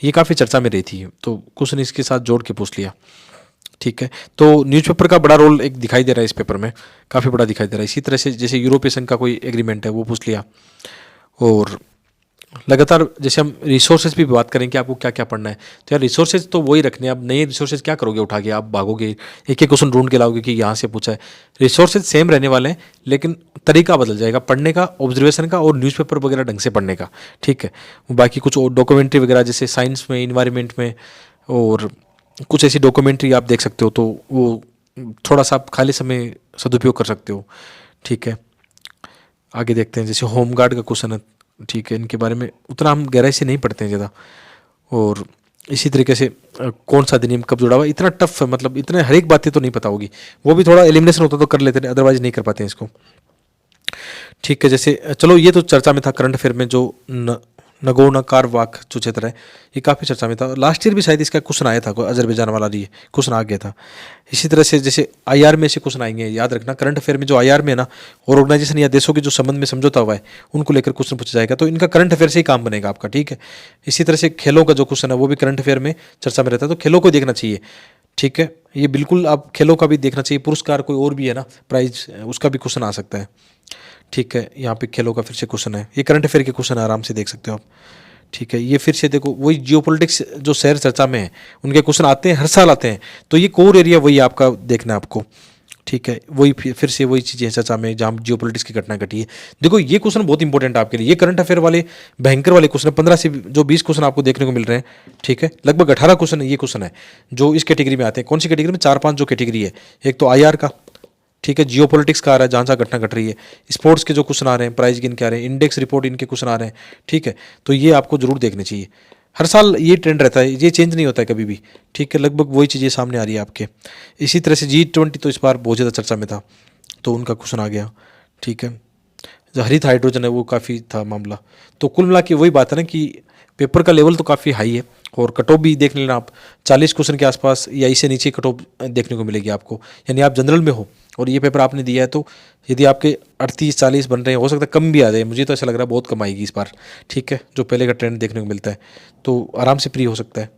S1: ये काफ़ी चर्चा में रही थी, तो क्वेश्चन इसके साथ जोड़ के पूछ लिया। ठीक है, तो न्यूज़पेपर का बड़ा रोल एक दिखाई दे रहा है इस पेपर में, काफ़ी बड़ा दिखाई दे रहा है। इसी तरह से जैसे यूरोपीय संघ का कोई एग्रीमेंट है वो पूछ लिया। और लगातार जैसे हम रिसोर्सेज भी बात करें कि आपको क्या क्या पढ़ना है, तो यार रिसोर्सेज तो वही रखने हैं। आप नए रिसोर्सेज क्या करोगे उठा के, आप भागोगे एक एक क्वेश्चन ढूंढ के लाओगे कि यहाँ से पूछा है। रिसोर्सेज सेम रहने वाले हैं, लेकिन तरीका बदल जाएगा पढ़ने का, ऑब्जर्वेशन का और न्यूज़पेपर वगैरह ढंग से पढ़ने का। ठीक है, बाकी कुछ डॉक्यूमेंट्री वगैरह जैसे साइंस में, इन्वायरमेंट में, और कुछ ऐसी डॉक्यूमेंट्री आप देख सकते हो, तो वो थोड़ा सा आप खाली समय सदुपयोग कर सकते हो। ठीक है, आगे देखते हैं। जैसे होमगार्ड का क्वेश्चन है, ठीक है, इनके बारे में उतना हम गहराई से नहीं पढ़ते हैं ज़्यादा। और इसी तरीके से कौन सा अधिनियम कब जुड़ा हुआ, इतना टफ है, मतलब इतने हर एक बातें तो नहीं पता होगी। वो भी थोड़ा एलिमिनेशन होता तो कर लेते हैं, अदरवाइज नहीं कर पाते हैं इसको। ठीक है, जैसे चलो ये तो चर्चा में था करंट अफेयर में, जो नगोर्नो काराबाख जो क्षेत्र है, ये काफ़ी चर्चा में था। लास्ट ईयर भी शायद इसका क्वेश्चन आया था, अजरबैजान वाला ये क्वेश्चन आ गया था। इसी तरह से जैसे आईआर में से क्वेश्चन आएंगे, याद रखना करंट अफेयर में जो आईआर में है ना, और ऑर्गेनाइजेशन या देशों के जो संबंध में समझौता हुआ है उनको लेकर क्वेश्चन पूछा जाएगा, तो इनका करंट अफेयर से ही काम बनेगा आपका। ठीक है, इसी तरह से खेलों का जो क्वेश्चन है वो भी करंट अफेयर में चर्चा में रहता है, तो खेलों को देखना चाहिए। ठीक है, ये बिल्कुल आप खेलों का भी देखना चाहिए। पुरस्कार कोई और भी है ना, प्राइज, उसका भी क्वेश्चन आ सकता है। ठीक है, यहाँ पे खेलों का फिर से क्वेश्चन है, ये करंट अफेयर के क्वेश्चन है, आराम से देख सकते हो आप। ठीक है, ये फिर से देखो वही जियोपॉलिटिक्स जो शहर चर्चा में है उनके क्वेश्चन आते हैं, हर साल आते हैं, तो ये कोर एरिया वही आपका देखना है आपको। ठीक है, वही फिर से वही चीज़ें चर्चा में जहाँ जियोपॉलिटिक्स की घटना घटी है। देखो ये क्वेश्चन बहुत इंपॉर्टेंट है आपके लिए, ये करंट अफेयर वाले भयंकर वाले क्वेश्चन है। 15 से जो 20 क्वेश्चन आपको देखने को मिल रहे हैं। ठीक है, लगभग 18 क्वेश्चन है, ये क्वेश्चन है जो इस कैटेगरी में आते हैं। कौन सी कैटेगरी में, 4-5 जो कैटेगरी है, एक तो आईआर का, ठीक है, जियोपॉलिटिक्स का आ रहा है जहाँ जहाँ घटना घट रही है, स्पोर्ट्स के जो क्वेश्चन आ रहे हैं, प्राइज गिन के आ रहे हैं, इंडेक्स रिपोर्ट इनके क्वेश्चन आ रहे हैं। ठीक है, तो ये आपको जरूर देखने चाहिए। हर साल ये ट्रेंड रहता है, ये चेंज नहीं होता है कभी भी। ठीक है, लगभग वही चीज़ें सामने आ रही है आपके। इसी तरह से G20 तो इस बार बहुत ज़्यादा चर्चा में था, तो उनका क्वेश्चन आ गया। ठीक है, जो हरित हाइड्रोजन है वो काफ़ी था मामला। तो कुल मिला के वही बात है ना कि पेपर का लेवल तो काफ़ी हाई है, और कट ऑफ भी देख लेना आप, 40 क्वेश्चन के आसपास या इससे नीचे कट ऑफ देखने को मिलेगी आपको। यानी आप जनरल में हो और ये पेपर आपने दिया है तो यदि आपके 38-40 बन रहे हैं, हो सकता है कम भी आ जाए, मुझे तो ऐसा लग रहा है बहुत कम आएगी इस बार, ठीक है, जो पहले का ट्रेंड देखने को मिलता है, तो आराम से प्री हो सकता है।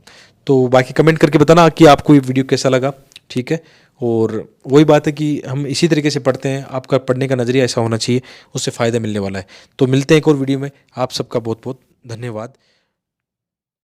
S1: तो बाकी कमेंट करके बताना कि आपको ये वीडियो कैसा लगा, ठीक है। और वही बात है कि हम इसी तरीके से पढ़ते हैं, आपका पढ़ने का नज़रिया ऐसा होना चाहिए, उससे फ़ायदा मिलने वाला है। तो मिलते हैं एक और वीडियो में, आप सबका बहुत बहुत धन्यवाद।